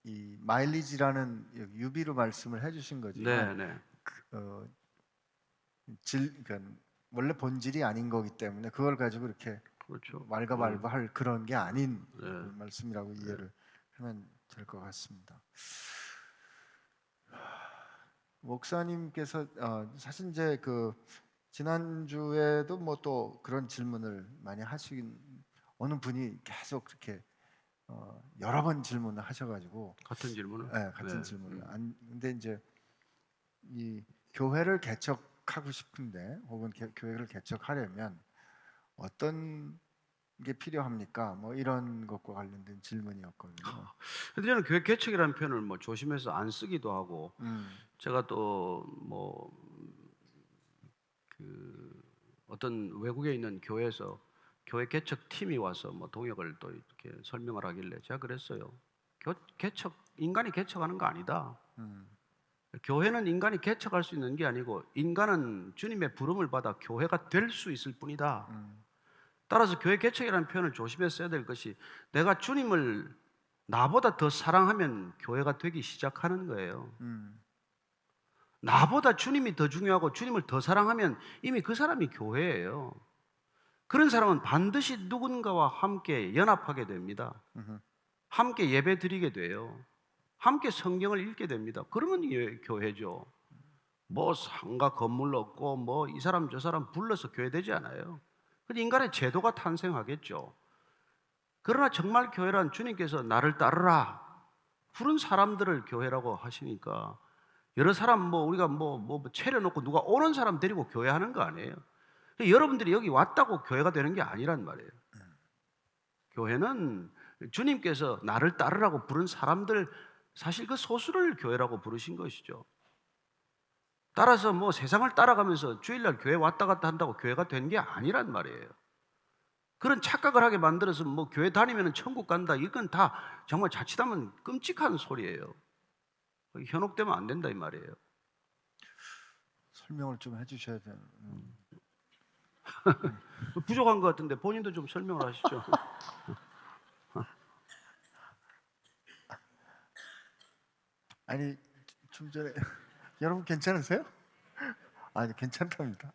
이 마일리지라는 유비로 말씀을 해주신 네, 거지만 네, 어, 그러니까 원래 본질이 아닌 거기 때문에 그걸 가지고 이렇게 그렇죠. 왈가왈부할 그런 게 아닌 네. 말씀이라고 이해를 하면 될 것 같습니다. 목사님께서 사실 이제 그 지난주에도 뭐 또 그런 질문을 많이 하신 어느 분이 계속 그렇게 여러 번 질문을 하셔가지고 같은 질문을. 같은 네. 질문을 근데 이제 이 교회를 개척하고 싶은데 혹은 교회를 개척하려면 어떤 게 필요합니까? 뭐 이런 것과 관련된 질문이었거든요. 근데 저는 교회 개척이라는 표현을 뭐 조심해서 안 쓰기도 하고 음, 제가 또 뭐 그 어떤 외국에 있는 교회에서 교회 개척 팀이 와서 뭐 동역을 또 이렇게 설명을 하길래 제가 그랬어요. 개척 인간이 개척하는 거 아니다. 음, 교회는 인간이 개척할 수 있는 게 아니고 인간은 주님의 부름을 받아 교회가 될 수 있을 뿐이다. 음, 따라서 교회 개척이라는 표현을 조심해서 써야 될 것이 내가 주님을 나보다 더 사랑하면 교회가 되기 시작하는 거예요. 음, 나보다 주님이 더 중요하고 주님을 더 사랑하면 이미 그 사람이 교회예요. 그런 사람은 반드시 누군가와 함께 연합하게 됩니다. 음, 함께 예배 드리게 돼요. 함께 성경을 읽게 됩니다. 그러면 교회죠. 뭐 상가 건물 얻고 뭐 이 사람 저 사람 불러서 교회 되지 않아요. 근데 인간의 제도가 탄생하겠죠. 그러나 정말 교회란 주님께서 나를 따르라 부른 사람들을 교회라고 하시니까 여러 사람 뭐 우리가 뭐 차려놓고 누가 오는 사람 데리고 교회 하는 거 아니에요. 여러분들이 여기 왔다고 교회가 되는 게 아니란 말이에요. 교회는 주님께서 나를 따르라고 부른 사람들 사실 그 소수를 교회라고 부르신 것이죠. 따라서 뭐 세상을 따라가면서 주일날 교회 왔다 갔다 한다고 교회가 된 게 아니란 말이에요. 그런 착각을 하게 만들어서 뭐 교회 다니면 천국 간다. 이건 다 정말 자칫하면 끔찍한 소리예요. 현혹되면 안 된다 이 말이에요. 설명을 좀 해주셔야 돼요. 부족한 것 같은데 본인도 좀 설명을 하시죠. 아니 좀 전에 여러분 괜찮으세요? 아니 괜찮답니다.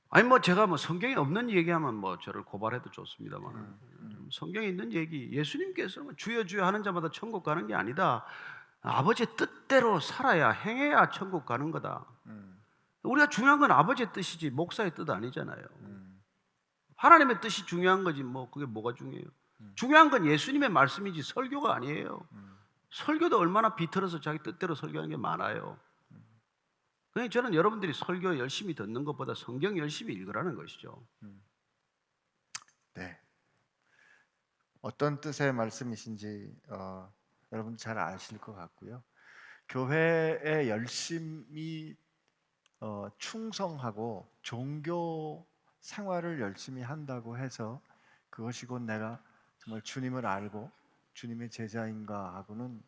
아니 뭐 제가 뭐 성경에 없는 얘기하면 뭐 저를 고발해도 좋습니다만 성경에 있는 얘기, 예수님께서는 주여 주여 하는 자마다 천국 가는 게 아니다. 아버지의 뜻대로 살아야 행해야 천국 가는 거다. 우리가 중요한 건 아버지의 뜻이지 목사의 뜻 아니잖아요. 하나님의 뜻이 중요한 거지 뭐 그게 뭐가 중요해요? 중요한 건 예수님의 말씀이지 설교가 아니에요. 설교도 얼마나 비틀어서 자기 뜻대로 설교하는 게 많아요. 그러니까 저는 여러분들이 설교 열심히 듣는 것보다 성경 열심히 읽으라는 것이죠. 네. 어떤 뜻의 말씀이신지 여러분 잘 아실 것 같고요. 교회에 열심히 충성하고 종교 생활을 열심히 한다고 해서 그것이 곧 내가 정말 주님을 알고 주님의 제자인가 하고는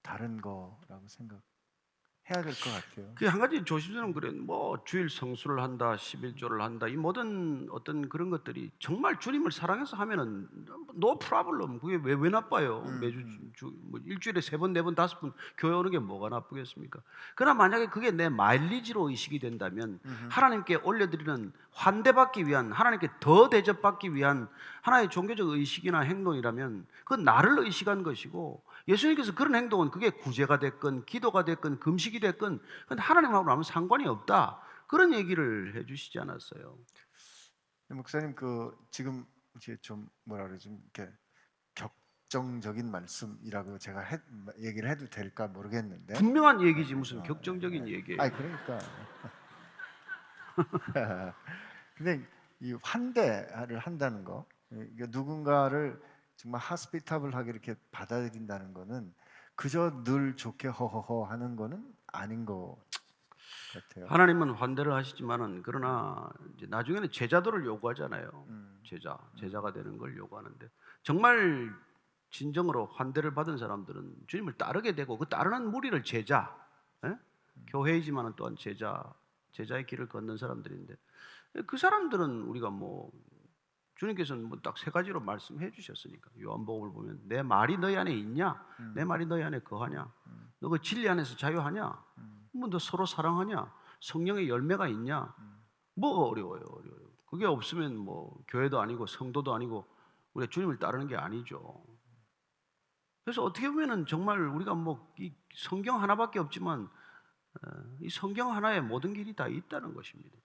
다른 거라고 생각해야 될 것 같아요. 그 한 가지 조심스러운 그래. 뭐 주일 성수를 한다, 11조를 한다. 이 모든 어떤 그런 것들이 정말 주님을 사랑해서 하면은 no problem. 그게 왜 나빠요? 매주 뭐 일주일에 3번, 4번, 5번 교회 오는 게 뭐가 나쁘겠습니까? 그러나 만약에 그게 내 마일리지로 의식이 된다면 하나님께 올려드리는 환대받기 위한, 하나님께 더 대접받기 위한 하나의 종교적 의식이나 행동이라면 그건 나를 의식한 것이고, 예수님께서 그런 행동은 그게 구제가 됐건 기도가 됐건 금식이 됐건 그건 하나님하고는 아무 상관이 없다, 그런 얘기를 해주시지 않았어요? 목사님 지금 이제 좀 뭐라 그러지, 이렇게 격정적인 말씀이라고 제가 얘기를 해도 될까 모르겠는데 분명한 얘기지 무슨 격정적인 얘기예요. 아니 그러니까 근데 이 환대를 한다는 거, 이게 누군가를 정말 하스피타블하게 이렇게 받아들인다는 거는 그저 늘 좋게 허허허 하는 거는 아닌 것 같아요. 하나님은 환대를 하시지만은 그러나 이제 나중에는 제자도를 요구하잖아요. 제자가 되는 걸 요구하는데, 정말 진정으로 환대를 받은 사람들은 주님을 따르게 되고 그 따르는 무리를 제자, 교회이지만은 또한 제자의 길을 걷는 사람들인데, 그 사람들은 우리가 뭐 주님께서는 뭐 딱 3가지로 말씀해 주셨으니까, 요한복음을 보면 내 말이 너희 안에 있냐? 내 말이 너희 안에 거하냐? 너 그 진리 안에서 자유하냐? 뭐 너 서로 사랑하냐? 성령의 열매가 있냐? 뭐가 어려워요? 그게 없으면 뭐 교회도 아니고 성도도 아니고 우리가 주님을 따르는 게 아니죠. 그래서 어떻게 보면은 정말 우리가 뭐 이 성경 하나밖에 없지만 이 성경 하나에 모든 길이 다 있다는 것입니다.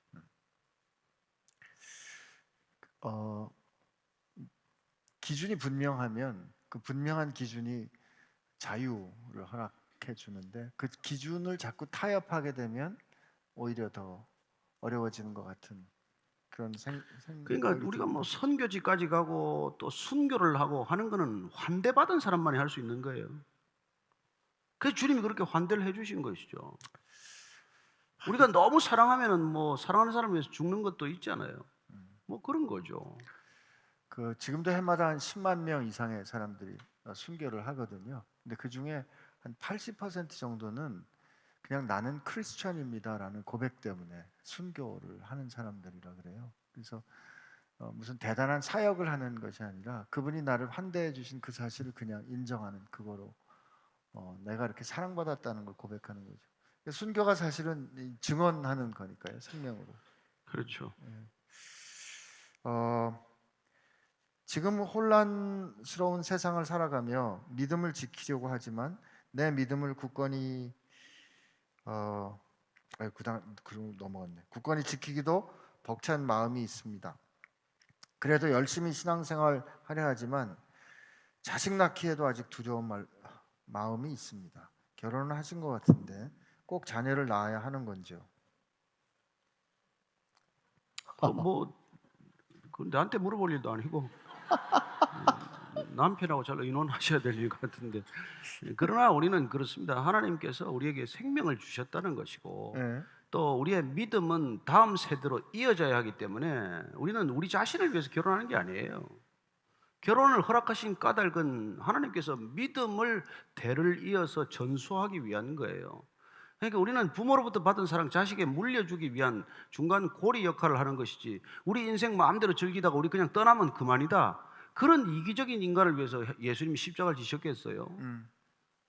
기준이 분명하면 그 분명한 기준이 자유를 허락해 주는데, 그 기준을 자꾸 타협하게 되면 오히려 더 어려워지는 것 같은 그런 그러니까 우리가 뭐 선교지까지 가고 또 순교를 하고 하는 거는 환대받은 사람만이 할 수 있는 거예요. 그래서 주님이 그렇게 환대를 해주신 것이죠. 우리가 너무 사랑하면은 뭐 사랑하는 사람을 위해서 죽는 것도 있잖아요. 뭐 그런 거죠. 지금도 해마다 한 10만 명 이상의 사람들이 순교를 하거든요. 근데 그 중에 한 80% 정도는 그냥 나는 크리스천입니다라는 고백 때문에 순교를 하는 사람들이라 그래요. 그래서 무슨 대단한 사역을 하는 것이 아니라 그분이 나를 환대해 주신 그 사실을 그냥 인정하는, 그거로 내가 이렇게 사랑받았다는 걸 고백하는 거죠. 순교가 사실은 증언하는 거니까요, 생명으로. 그렇죠. 지금 혼란스러운 세상을 살아가며 믿음을 지키려고 하지만 내 믿음을 굳건히 굳건히 지키기도 벅찬 마음이 있습니다. 그래도 열심히 신앙생활 하려 하지만 자식 낳기에도 아직 두려운 마음이 있습니다. 결혼을 하신 것 같은데 꼭 자녀를 낳아야 하는 건지요? 그 나한테 물어볼 일도 아니고 남편하고 잘 의논하셔야 될 일 같은데, 그러나 우리는 그렇습니다. 하나님께서 우리에게 생명을 주셨다는 것이고 또 우리의 믿음은 다음 세대로 이어져야 하기 때문에 우리는 우리 자신을 위해서 결혼하는 게 아니에요. 결혼을 허락하신 까닭은 하나님께서 믿음을 대를 이어서 전수하기 위한 거예요. 그러니까 우리는 부모로부터 받은 사랑 자식에 물려주기 위한 중간 고리 역할을 하는 것이지, 우리 인생 마음대로 즐기다가 우리 그냥 떠나면 그만이다, 그런 이기적인 인간을 위해서 예수님이 십자가를 지셨겠어요?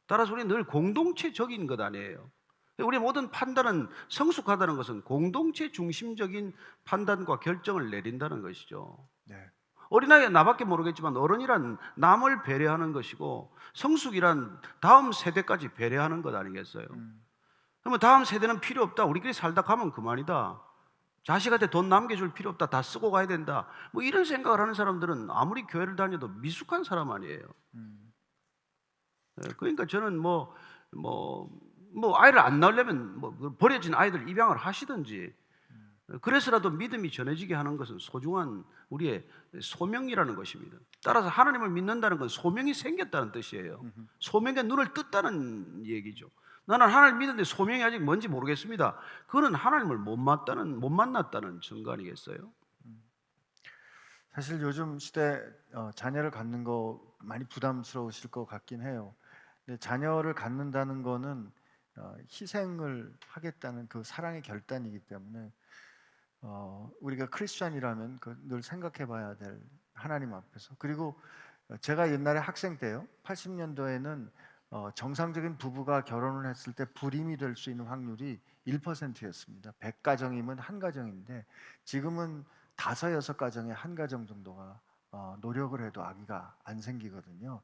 따라서 우리는 늘 공동체적인 것 아니에요. 우리 모든 판단은 성숙하다는 것은 공동체 중심적인 판단과 결정을 내린다는 것이죠. 네. 어린아이가 나밖에 모르겠지만 어른이란 남을 배려하는 것이고 성숙이란 다음 세대까지 배려하는 것 아니겠어요? 음. 그러면 다음 세대는 필요 없다. 우리끼리 살다 가면 그만이다. 자식한테 돈 남겨줄 필요 없다. 다 쓰고 가야 된다. 뭐 이런 생각을 하는 사람들은 아무리 교회를 다녀도 미숙한 사람 아니에요. 음. 그러니까 저는 아이를 안 낳으려면 버려진 아이들 입양을 하시든지 그래서라도 믿음이 전해지게 하는 것은 소중한 우리의 소명이라는 것입니다. 따라서 하나님을 믿는다는 건 소명이 생겼다는 뜻이에요. 소명에 눈을 떴다는 얘기죠. 나는 하나님을 믿는데 소명이 아직 뭔지 모르겠습니다. 그거는 하나님을 못 만났다는 증거 아니겠어요? 사실 요즘 시대 자녀를 갖는 거 많이 부담스러우실 것 같긴 해요. 근데 자녀를 갖는다는 거는 희생을 하겠다는 그 사랑의 결단이기 때문에 우리가 크리스찬이라면 늘 생각해봐야 될 하나님 앞에서. 그리고 제가 옛날에 학생 때요, 80년도에는 정상적인 부부가 결혼을 했을 때 불임이 될 수 있는 확률이 1%였습니다. 100가정이면 한 가정인데 지금은 5, 6가정에 한 가정 정도가 노력을 해도 아기가 안 생기거든요.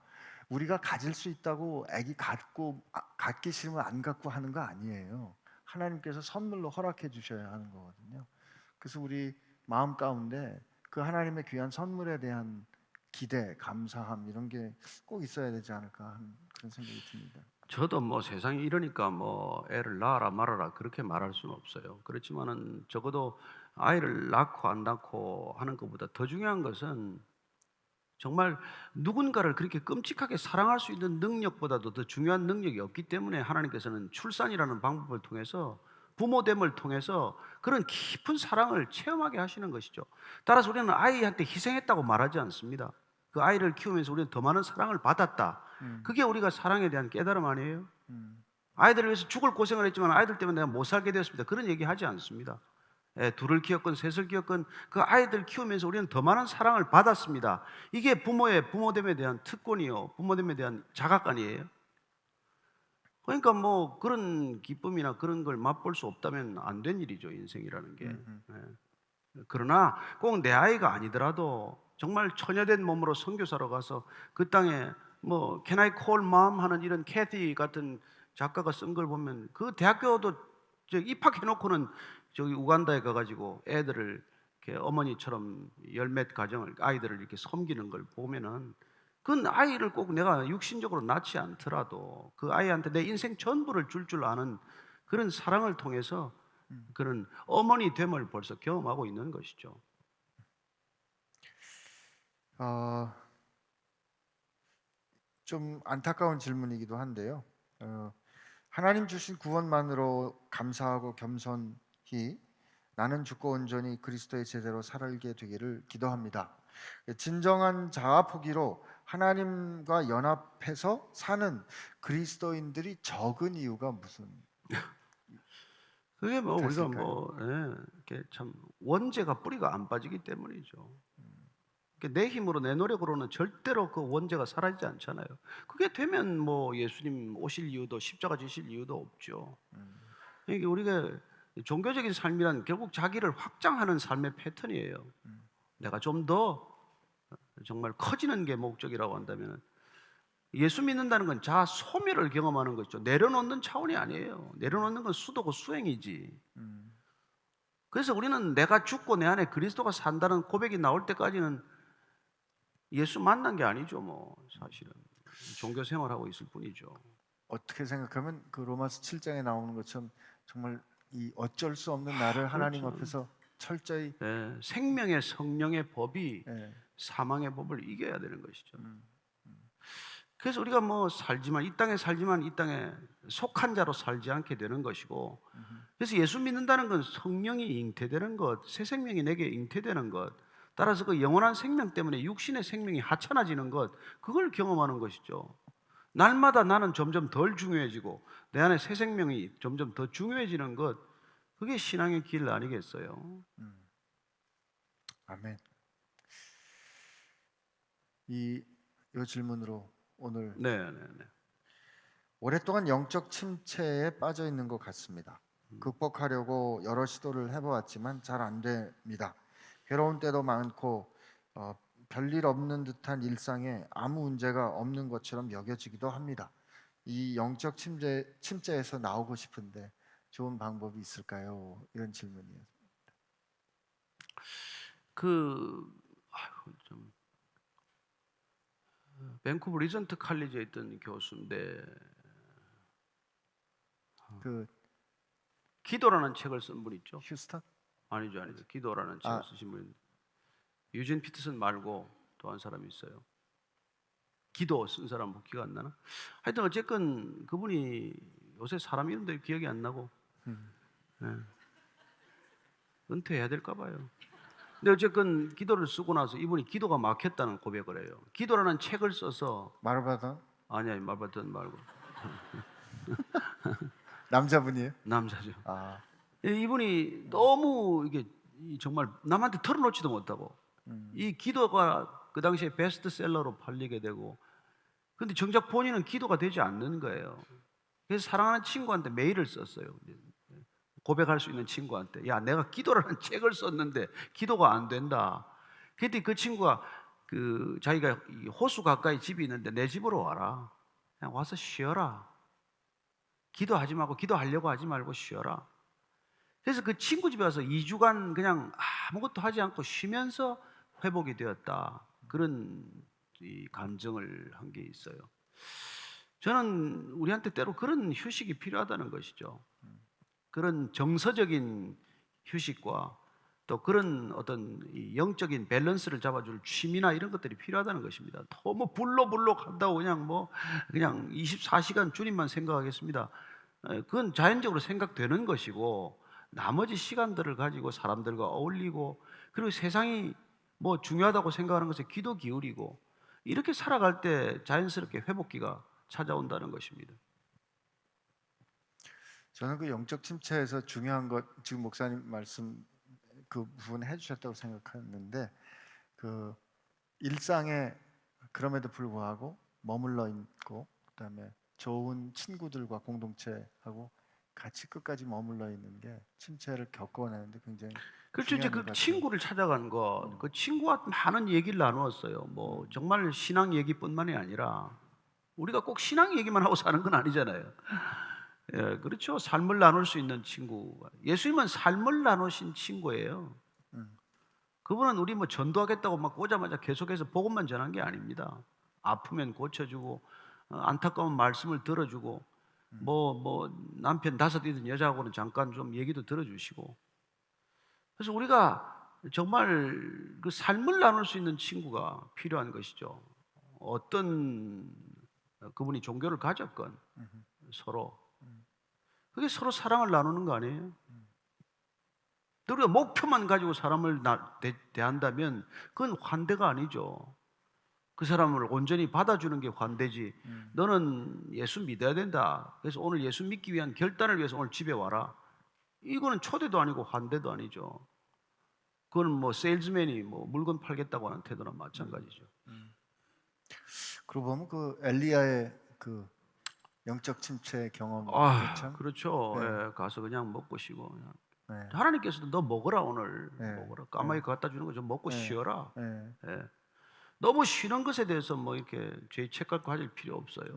우리가 가질 수 있다고 아기 갖기 싫으면 안 갖고 하는 거 아니에요. 하나님께서 선물로 허락해 주셔야 하는 거거든요. 그래서 우리 마음 가운데 그 하나님의 귀한 선물에 대한 기대, 감사함 이런 게 꼭 있어야 되지 않을까 하는 그런 생각이 듭니다. 저도 세상이 이러니까 애를 낳아라 말아라 그렇게 말할 수는 없어요. 그렇지만은 적어도 아이를 낳고 안 낳고 하는 것보다 더 중요한 것은 정말 누군가를 그렇게 끔찍하게 사랑할 수 있는 능력보다도 더 중요한 능력이 없기 때문에 하나님께서는 출산이라는 방법을 통해서 부모됨을 통해서 그런 깊은 사랑을 체험하게 하시는 것이죠. 따라서 우리는 아이한테 희생했다고 말하지 않습니다. 그 아이를 키우면서 우리는 더 많은 사랑을 받았다. 음, 그게 우리가 사랑에 대한 깨달음 아니에요? 음, 아이들을 위해서 죽을 고생을 했지만 아이들 때문에 내가 못 살게 되었습니다. 그런 얘기 하지 않습니다. 둘을 키웠건 셋을 키웠건 그 아이들 키우면서 우리는 더 많은 사랑을 받았습니다. 이게 부모됨에 대한 특권이요, 부모됨에 대한 자각관이에요. 그러니까 그런 기쁨이나 그런 걸 맛볼 수 없다면 안 된 일이죠, 인생이라는 게. 음, 음, 그러나 꼭 내 아이가 아니더라도 정말 처녀된 몸으로 선교사로 가서 그 땅에 Can I call mom 하는 이런 캐티 같은 작가가 쓴 걸 보면 그 대학교도 입학해 놓고는 저기 우간다에 가가지고 애들을 이렇게 어머니처럼 열몇 가정을 아이들을 이렇게 섬기는 걸 보면은 그 아이를 꼭 내가 육신적으로 낳지 않더라도 그 아이한테 내 인생 전부를 줄 아는 그런 사랑을 통해서 그런 어머니 됨을 벌써 경험하고 있는 것이죠. 어, 좀 안타까운 질문이기도 한데요. 하나님 주신 구원만으로 감사하고 겸손히 나는 죽고 온전히 그리스도의 제자로 살게 되기를 기도합니다. 진정한 자아 포기로 하나님과 연합해서 사는 그리스도인들이 적은 이유가 무슨 그게 우리가 됐을까요? 이렇게 참 원죄가 뿌리가 안 빠지기 때문이죠. 내 힘으로 내 노력으로는 절대로 그 원죄가 사라지지 않잖아요. 그게 되면 예수님 오실 이유도 십자가 지실 이유도 없죠. 이게 우리가 종교적인 삶이란 결국 자기를 확장하는 삶의 패턴이에요. 내가 좀 더 정말 커지는 게 목적이라고 한다면 예수 믿는다는 건 자아 소멸을 경험하는 것이죠. 내려놓는 차원이 아니에요. 내려놓는 건 수도고 수행이지. 음, 그래서 우리는 내가 죽고 내 안에 그리스도가 산다는 고백이 나올 때까지는 예수 만난 게 아니죠, 사실은. 종교 생활하고 있을 뿐이죠. 어떻게 생각하면 그 로마서 7장에 나오는 것처럼 정말 이 어쩔 수 없는 나를 하나님 그렇죠. 앞에서 철저히 생명의 성령의 법이 예, 사망의 법을 이겨야 되는 것이죠. 음, 그래서 우리가 살지만 이 땅에 속한 자로 살지 않게 되는 것이고, 그래서 예수 믿는다는 건 성령이 잉태되는 것, 새 생명이 내게 잉태되는 것, 따라서 그 영원한 생명 때문에 육신의 생명이 하찮아지는 것, 그걸 경험하는 것이죠. 날마다 나는 점점 덜 중요해지고 내 안에 새 생명이 점점 더 중요해지는 것, 그게 신앙의 길 아니겠어요? 아멘. 이 질문으로 오늘 네, 네, 네. 오랫동안 영적 침체에 빠져 있는 것 같습니다. 극복하려고 여러 시도를 해보았지만 잘 안 됩니다. 괴로운 때도 많고 별일 없는 듯한 일상에 아무 문제가 없는 것처럼 여겨지기도 합니다. 이 영적 침체에서 나오고 싶은데 좋은 방법이 있을까요? 이런 질문이에요. 좀 밴쿠버 리전트 칼리지에 있던 교수인데 그 기도라는 책을 쓴 분 있죠? 휴스턴? 아니죠. 기도라는 책을 쓰신 분인데 유진 피터슨 말고 또 한 사람이 있어요. 기도 쓴 사람 뭐 기가 안 나나? 하여튼 어쨌건 그분이 요새 사람 이름들이 기억이 안 나고 예. 은퇴해야 될까 봐요. 근데 어쨌건 기도를 쓰고 나서 이분이 기도가 막혔다는 고백을 해요. 기도라는 책을 써서 마르바다 아니야 말봤던 말고 남자분이에요? 남자죠. 아, 이분이 너무 이게 정말 남한테 털어놓지도 못하고 이 기도가 그 당시에 베스트셀러로 팔리게 되고 근데 정작 본인은 기도가 되지 않는 거예요. 그래서 사랑하는 친구한테 메일을 썼어요. 고백할 수 있는 친구한테 야 내가 기도라는 책을 썼는데 기도가 안 된다. 그때 그 친구가 자기가 호수 가까이 집이 있는데 내 집으로 와라. 그냥 와서 쉬어라. 기도하지 말고 기도하려고 하지 말고 쉬어라. 그래서 그 친구 집에 와서 2주간 그냥 아무것도 하지 않고 쉬면서 회복이 되었다. 그런 이 감정을 한 게 있어요. 저는 우리한테 때로 그런 휴식이 필요하다는 것이죠. 그런 정서적인 휴식과 또 그런 어떤 이 영적인 밸런스를 잡아줄 취미나 이런 것들이 필요하다는 것입니다. 너무 불록불록 한다고 그냥 24시간 주님만 생각하겠습니다. 그건 자연적으로 생각되는 것이고 나머지 시간들을 가지고 사람들과 어울리고 그리고 세상이 뭐 중요하다고 생각하는 것에 기도 기울이고 이렇게 살아갈 때 자연스럽게 회복기가 찾아온다는 것입니다. 저는 그 영적 침체에서 중요한 것 지금 목사님 말씀 그 부분 해주셨다고 생각하는데 그 일상에 그럼에도 불구하고 머물러 있고 그다음에 좋은 친구들과 공동체하고 같이 끝까지 머물러 있는 게 침체를 겪어내는데 굉장히 그렇죠. 이제 중요한 것 그 같아요. 친구를 찾아간 것, 그 친구와 많은 얘기를 나누었어요. 뭐 정말 신앙 얘기뿐만이 아니라 우리가 꼭 신앙 얘기만 하고 사는 건 아니잖아요. 예, 그렇죠. 삶을 나눌 수 있는 친구. 예수님은 삶을 나누신 친구예요. 음, 그분은 우리 뭐 전도하겠다고 막 오자마자 계속해서 복음만 전한 게 아닙니다. 아프면 고쳐주고 안타까운 말씀을 들어주고 뭐 남편 5이든 여자하고는 잠깐 좀 얘기도 들어주시고 그래서 우리가 정말 그 삶을 나눌 수 있는 친구가 필요한 것이죠. 어떤 그분이 종교를 가졌건 서로 그게 서로 사랑을 나누는 거 아니에요? 우리가 목표만 가지고 사람을 대한다면 그건 환대가 아니죠. 그 사람을 온전히 받아주는 게 환대지. 너는 예수 믿어야 된다. 그래서 오늘 예수 믿기 위한 결단을 위해서 오늘 집에 와라. 이거는 초대도 아니고 환대도 아니죠. 그건 뭐 세일즈맨이 뭐 물건 팔겠다고 하는 태도나 마찬가지죠. 그러고 보면 그 엘리야의 그 영적 침체 경험 참 그렇죠. 네. 예, 가서 그냥 먹고 쉬고 그냥. 네. 하나님께서도 너 먹어라 오늘 네. 먹어라. 까마귀 갖다 주는 거 좀 먹고 네. 쉬어라. 네. 예. 너무 쉬는 것에 대해서 뭐 이렇게 죄책감 가질 필요 없어요.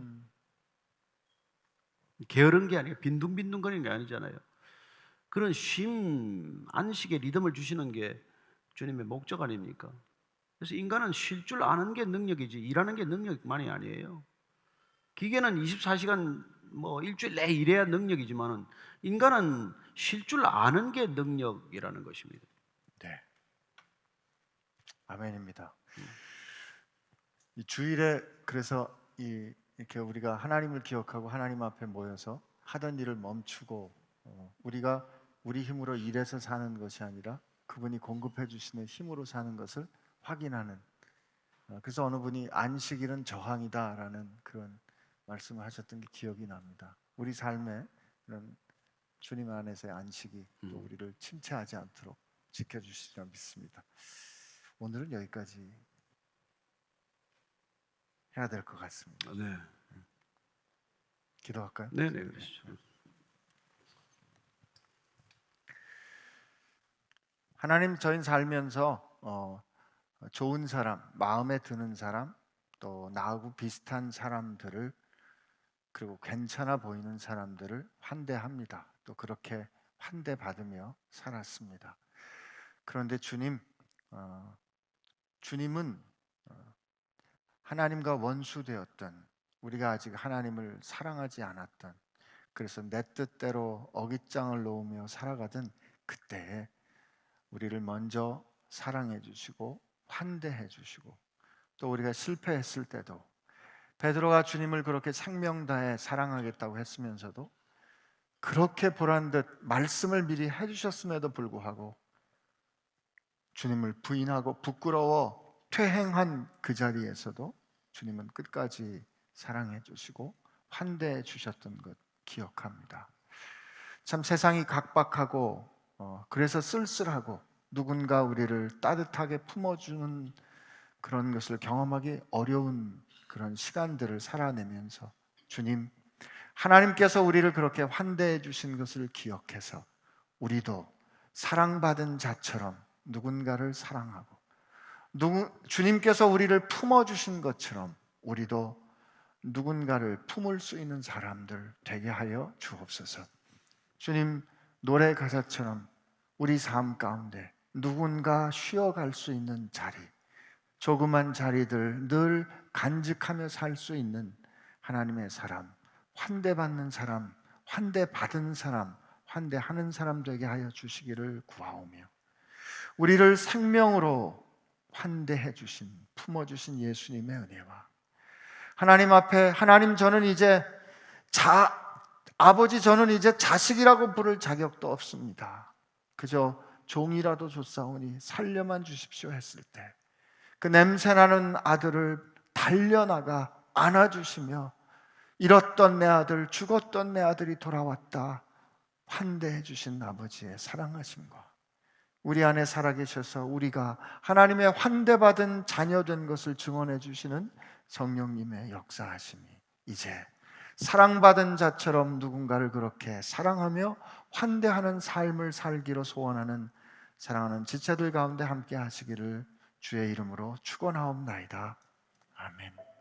게으른 게 아니에요. 빈둥빈둥거리는 게 아니잖아요. 그런 쉼, 안식의 리듬을 주시는 게 주님의 목적 아닙니까? 그래서 인간은 쉴 줄 아는 게 능력이지 일하는 게 능력만이 아니에요. 기계는 24시간 뭐 일주일 내에 일해야 능력이지만은 인간은 쉴 줄 아는 게 능력이라는 것입니다. 네. 아멘입니다. 이 주일에 그래서 이렇게 우리가 하나님을 기억하고 하나님 앞에 모여서 하던 일을 멈추고 우리가 우리 힘으로 일해서 사는 것이 아니라 그분이 공급해 주시는 힘으로 사는 것을 확인하는 그래서 어느 분이 안식일은 저항이다라는 그런 말씀을 하셨던 게 기억이 납니다. 우리 삶에 그런 주님 안에서의 안식이 또 우리를 침체하지 않도록 지켜주시리라 믿습니다. 오늘은 여기까지 해야 될 것 같습니다. 네. 기도할까요? 네, 네, 그러시죠. 하나님, 저희는 살면서 좋은 사람, 마음에 드는 사람, 또 나하고 비슷한 사람들을, 그리고 괜찮아 보이는 사람들을 환대합니다. 또 그렇게 환대받으며 살았습니다. 그런데 주님, 주님은 하나님과 원수되었던, 우리가 아직 하나님을 사랑하지 않았던, 그래서 내 뜻대로 어깃장을 놓으며 살아가던 그때에 우리를 먼저 사랑해 주시고 환대해 주시고, 또 우리가 실패했을 때도 베드로가 주님을 그렇게 생명 다해 사랑하겠다고 했으면서도 그렇게 보란 듯 말씀을 미리 해 주셨음에도 불구하고 주님을 부인하고 부끄러워 퇴행한 그 자리에서도 주님은 끝까지 사랑해 주시고 환대해 주셨던 것 기억합니다. 참 세상이 각박하고 그래서 쓸쓸하고 누군가 우리를 따뜻하게 품어주는 그런 것을 경험하기 어려운 그런 시간들을 살아내면서 주님, 하나님께서 우리를 그렇게 환대해 주신 것을 기억해서 우리도 사랑받은 자처럼 누군가를 사랑하고, 주님께서 우리를 품어주신 것처럼 우리도 누군가를 품을 수 있는 사람들 되게 하여 주옵소서. 주님, 노래 가사처럼 우리 삶 가운데 누군가 쉬어갈 수 있는 자리, 조그만 자리들 늘 간직하며 살 수 있는 하나님의 사람, 환대받는 사람, 환대받은 사람, 환대하는 사람 되게 하여 주시기를 구하오며, 우리를 생명으로 환대해 주신, 품어 주신 예수님의 은혜와 하나님 앞에, 하나님, 저는 이제 아버지, 저는 이제 자식이라고 부를 자격도 없습니다. 그저 종이라도 줬사오니 살려만 주십시오 했을 때 그 냄새나는 아들을 달려나가 안아주시며, 잃었던 내 아들, 죽었던 내 아들이 돌아왔다 환대해 주신 아버지의 사랑하심과 우리 안에 살아계셔서 우리가 하나님의 환대받은 자녀된 것을 증언해 주시는 성령님의 역사하심이 이제 사랑받은 자처럼 누군가를 그렇게 사랑하며 환대하는 삶을 살기로 소원하는 사랑하는 지체들 가운데 함께 하시기를 주의 이름으로 축원하옵나이다. 아멘.